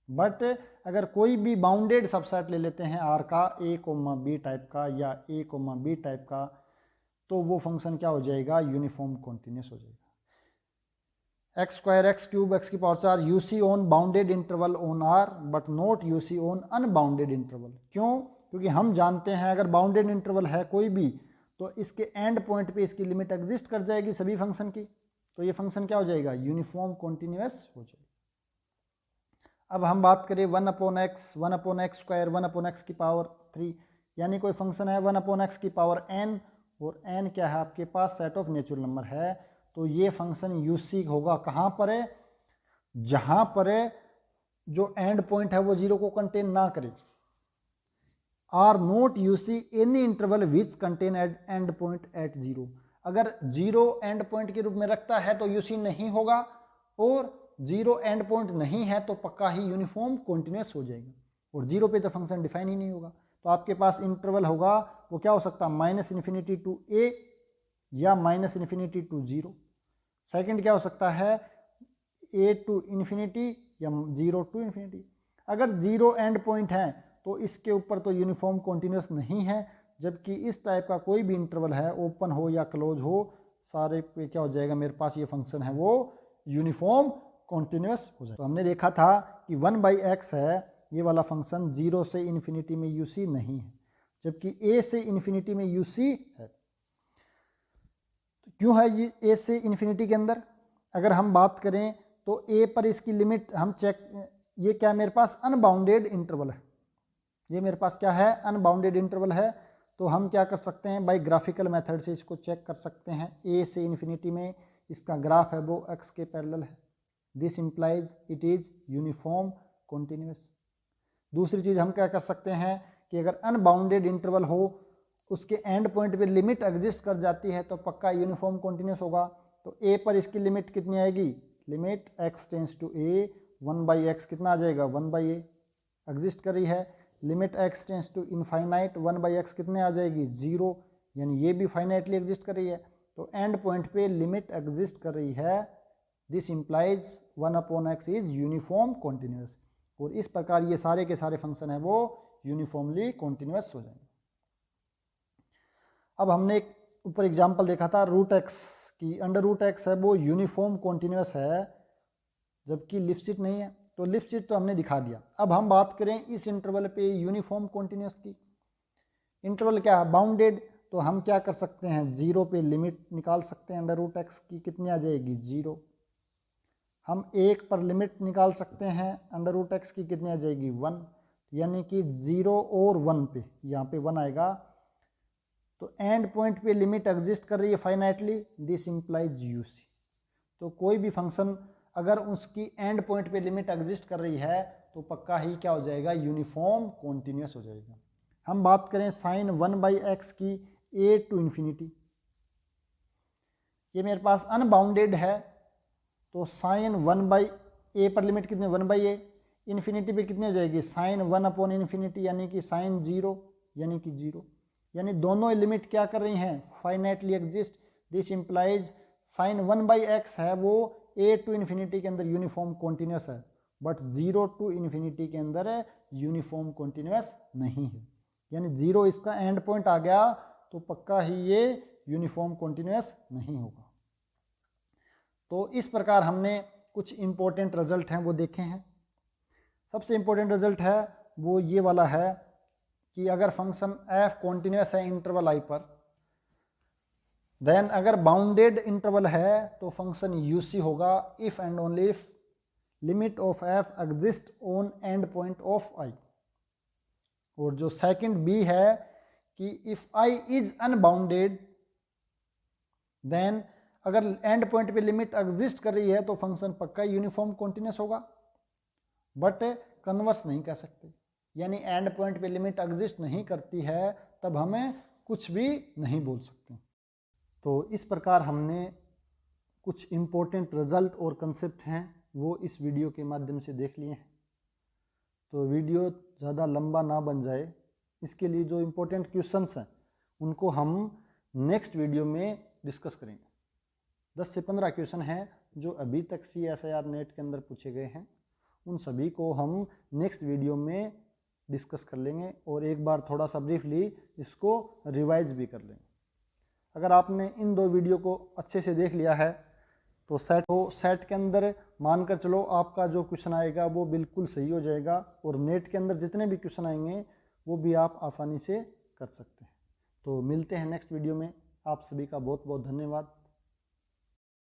A: बट अगर कोई भी बाउंडेड सबसेट ले लेते हैं आर का, ए कोमा बी टाइप का या ए कोमा बी टाइप का, तो वो फंक्शन क्या हो जाएगा, यूनिफॉर्म कॉन्टिन्यूस हो जाएगा। X square x cube x की power 4 U C on bounded interval on r but not U C on unbounded interval. क्यों? क्योंकि हम जानते हैं अगर बाउंडेड इंटरवल है कोई भी तो इसके एंड पॉइंट पे इसकी लिमिट एग्जिस्ट कर जाएगी सभी फंक्शन की, तो ये फंक्शन क्या हो जाएगा, यूनिफॉर्म कॉन्टिन्यूस हो जाएगा। अब हम बात करें 1/x स्क्वायर 1/x की पावर 3, यानी कोई फंक्शन है 1/x की पावर n और n क्या है आपके पास, सेट ऑफ नेचुरल नंबर है, तो ये फंक्शन यूसी होगा कहाँ पर है, जहाँ पर जो एंड पॉइंट है वो 0 को कंटेन ना करे। Are not UC any interval which contain end point at 0, अगर 0 एंड पॉइंट के रूप में रखता है तो यूसी नहीं होगा, और 0 एंड पॉइंट नहीं है तो पक्का ही यूनिफॉर्म कॉन्टिन्यूस हो जाएगा, और 0 पे तो फंक्शन डिफाइन ही नहीं होगा। तो आपके पास इंटरवल होगा वो क्या हो सकता है, -∞ टू a या -∞ टू 0। सेकंड क्या हो सकता है, a टू इन्फिनिटी या 0 टू इन्फिनिटी। अगर 0 एंड पॉइंट है तो इसके ऊपर तो यूनिफॉर्म कॉन्टिन्यूस नहीं है, जबकि इस टाइप का कोई भी इंटरवल है, ओपन हो या क्लोज हो, सारे पे क्या हो जाएगा मेरे पास ये फंक्शन है वो यूनिफॉर्म कॉन्टिन्यूस हो जाएगा। तो हमने देखा था कि 1/x है ये वाला फंक्शन 0 से इन्फिनिटी में यूसी नहीं है, जबकि a से इन्फिनिटी में यूसी है। तो क्यों है ये a से इन्फिनिटी के अंदर? अगर हम बात करें तो a पर इसकी लिमिट हम चेक, ये क्या मेरे पास अनबाउंडेड इंटरवल है, ये मेरे पास क्या है, अनबाउंडेड इंटरवल है। तो हम क्या कर सकते हैं, बाई ग्राफिकल मेथड से इसको चेक कर सकते हैं। a से इन्फिनिटी में इसका ग्राफ है वो x के पैरेलल है, this implies it is uniform continuous. दूसरी चीज़ हम क्या कर सकते हैं कि अगर अनबाउंडेड इंटरवल हो, उसके एंड पॉइंट पे लिमिट एग्जिस्ट कर जाती है तो पक्का यूनिफॉर्म कॉन्टिन्यूस होगा। तो a पर इसकी लिमिट कितनी आएगी, limit x tends to a 1/x कितना आ जाएगा, 1/a एग्जिस्ट कर रही है। Limit x tends to infinite 1/x कितने आ जाएगी, 0, यानी ये भी फाइनाइटली एग्जिस्ट कर रही है। तो एंड पॉइंट पे लिमिट एग्जिस्ट कर रही है, this implies 1/x is uniform continuous. और इस प्रकार ये सारे के सारे फंक्शन है वो यूनिफॉर्मली कॉन्टिन्यूस हो जाएंगे। अब हमने एक ऊपर एग्जाम्पल देखा था √x की, अंडर √x है वो यूनिफॉर्म कॉन्टिन्यूस है जबकि लिप्सिट नहीं है। तो लिपस्टिक तो हमने दिखा दिया। अब हम बात करें इस इंटरवल पे यूनिफॉर्म कॉन्टिन्यूस की। इंटरवल क्या है? बाउंडेड। तो हम क्या कर सकते हैं, 0 पे लिमिट निकाल सकते हैं अंडर रूट एक्स की, कितनी आ जाएगी 0। हम 1 पर लिमिट निकाल सकते हैं अंडर रूट एक्स की, कितनी आ जाएगी 1। यानी कि 0 और 1 पे, यहाँ पे 1 आएगा। तो एंड पॉइंट पे लिमिट एग्जिस्ट कर रही है फाइनाइटली, दिस इंप्लाइज यूसी। तो कोई भी फंक्शन अगर उसकी एंड पॉइंट पे लिमिट एग्जिस्ट कर रही है तो पक्का ही क्या हो जाएगा, यूनिफॉर्म कॉन्टिन्यूस हो जाएगा। हम बात करें साइन 1/x की a टू इन्फिनिटी, ये मेरे पास अनबाउंडेड है, तो साइन 1/a पर लिमिट कितनी, 1/a, इन्फिनिटी पे कितनी हो जाएगी साइन 1/इन्फिनिटी, यानी कि साइन 0, यानी कि 0। यानी दोनों लिमिट क्या कर रही हैं, finitely exist. This implies sine 1/x है वो a टू इन्फिनिटी के अंदर यूनिफॉर्म कॉन्टिन्यूस है, बट 0 टू इन्फिनिटी के अंदर यूनिफॉर्म कॉन्टिन्यूस नहीं है। यानी 0 इसका एंड पॉइंट आ गया तो पक्का ही ये यूनिफॉर्म कॉन्टिन्यूस नहीं होगा। तो इस प्रकार हमने कुछ इंपॉर्टेंट रिजल्ट हैं वो देखे हैं। सबसे इंपॉर्टेंट रिजल्ट है वो ये वाला है कि अगर फंक्शन f कॉन्टिन्यूस है इंटरवल i पर, देन अगर बाउंडेड इंटरवल है तो फंक्शन यूसी होगा if and only if limit of f exist on end point of i। और जो सेकंड बी है कि if i is unbounded, then अगर एंड पॉइंट पे लिमिट एग्जिस्ट कर रही है तो फंक्शन पक्का यूनिफॉर्म कॉन्टिन्यूस होगा, बट कन्वर्स नहीं कह सकते। यानी एंड पॉइंट पे लिमिट एग्जिस्ट नहीं करती है तब हमें कुछ भी नहीं बोल सकते। तो इस प्रकार हमने कुछ इम्पोर्टेंट रिजल्ट और कंसेप्ट हैं वो इस वीडियो के माध्यम से देख लिए हैं। तो वीडियो ज़्यादा लंबा ना बन जाए, इसके लिए जो इम्पोर्टेंट क्वेश्चंस हैं उनको हम नेक्स्ट वीडियो में डिस्कस करेंगे। 10 से 15 क्वेश्चन हैं जो अभी तक CSIR नेट के अंदर पूछे गए हैं, उन सभी को हम नेक्स्ट वीडियो में डिस्कस कर लेंगे और एक बार थोड़ा सा ब्रीफली इसको रिवाइज भी कर लेंगे। अगर आपने इन 2 वीडियो को अच्छे से देख लिया है तो सेट के अंदर मानकर चलो आपका जो क्वेश्चन आएगा वो बिल्कुल सही हो जाएगा, और नेट के अंदर जितने भी क्वेश्चन आएंगे वो भी आप आसानी से कर सकते हैं। तो मिलते हैं नेक्स्ट वीडियो में। आप सभी का बहुत बहुत धन्यवाद।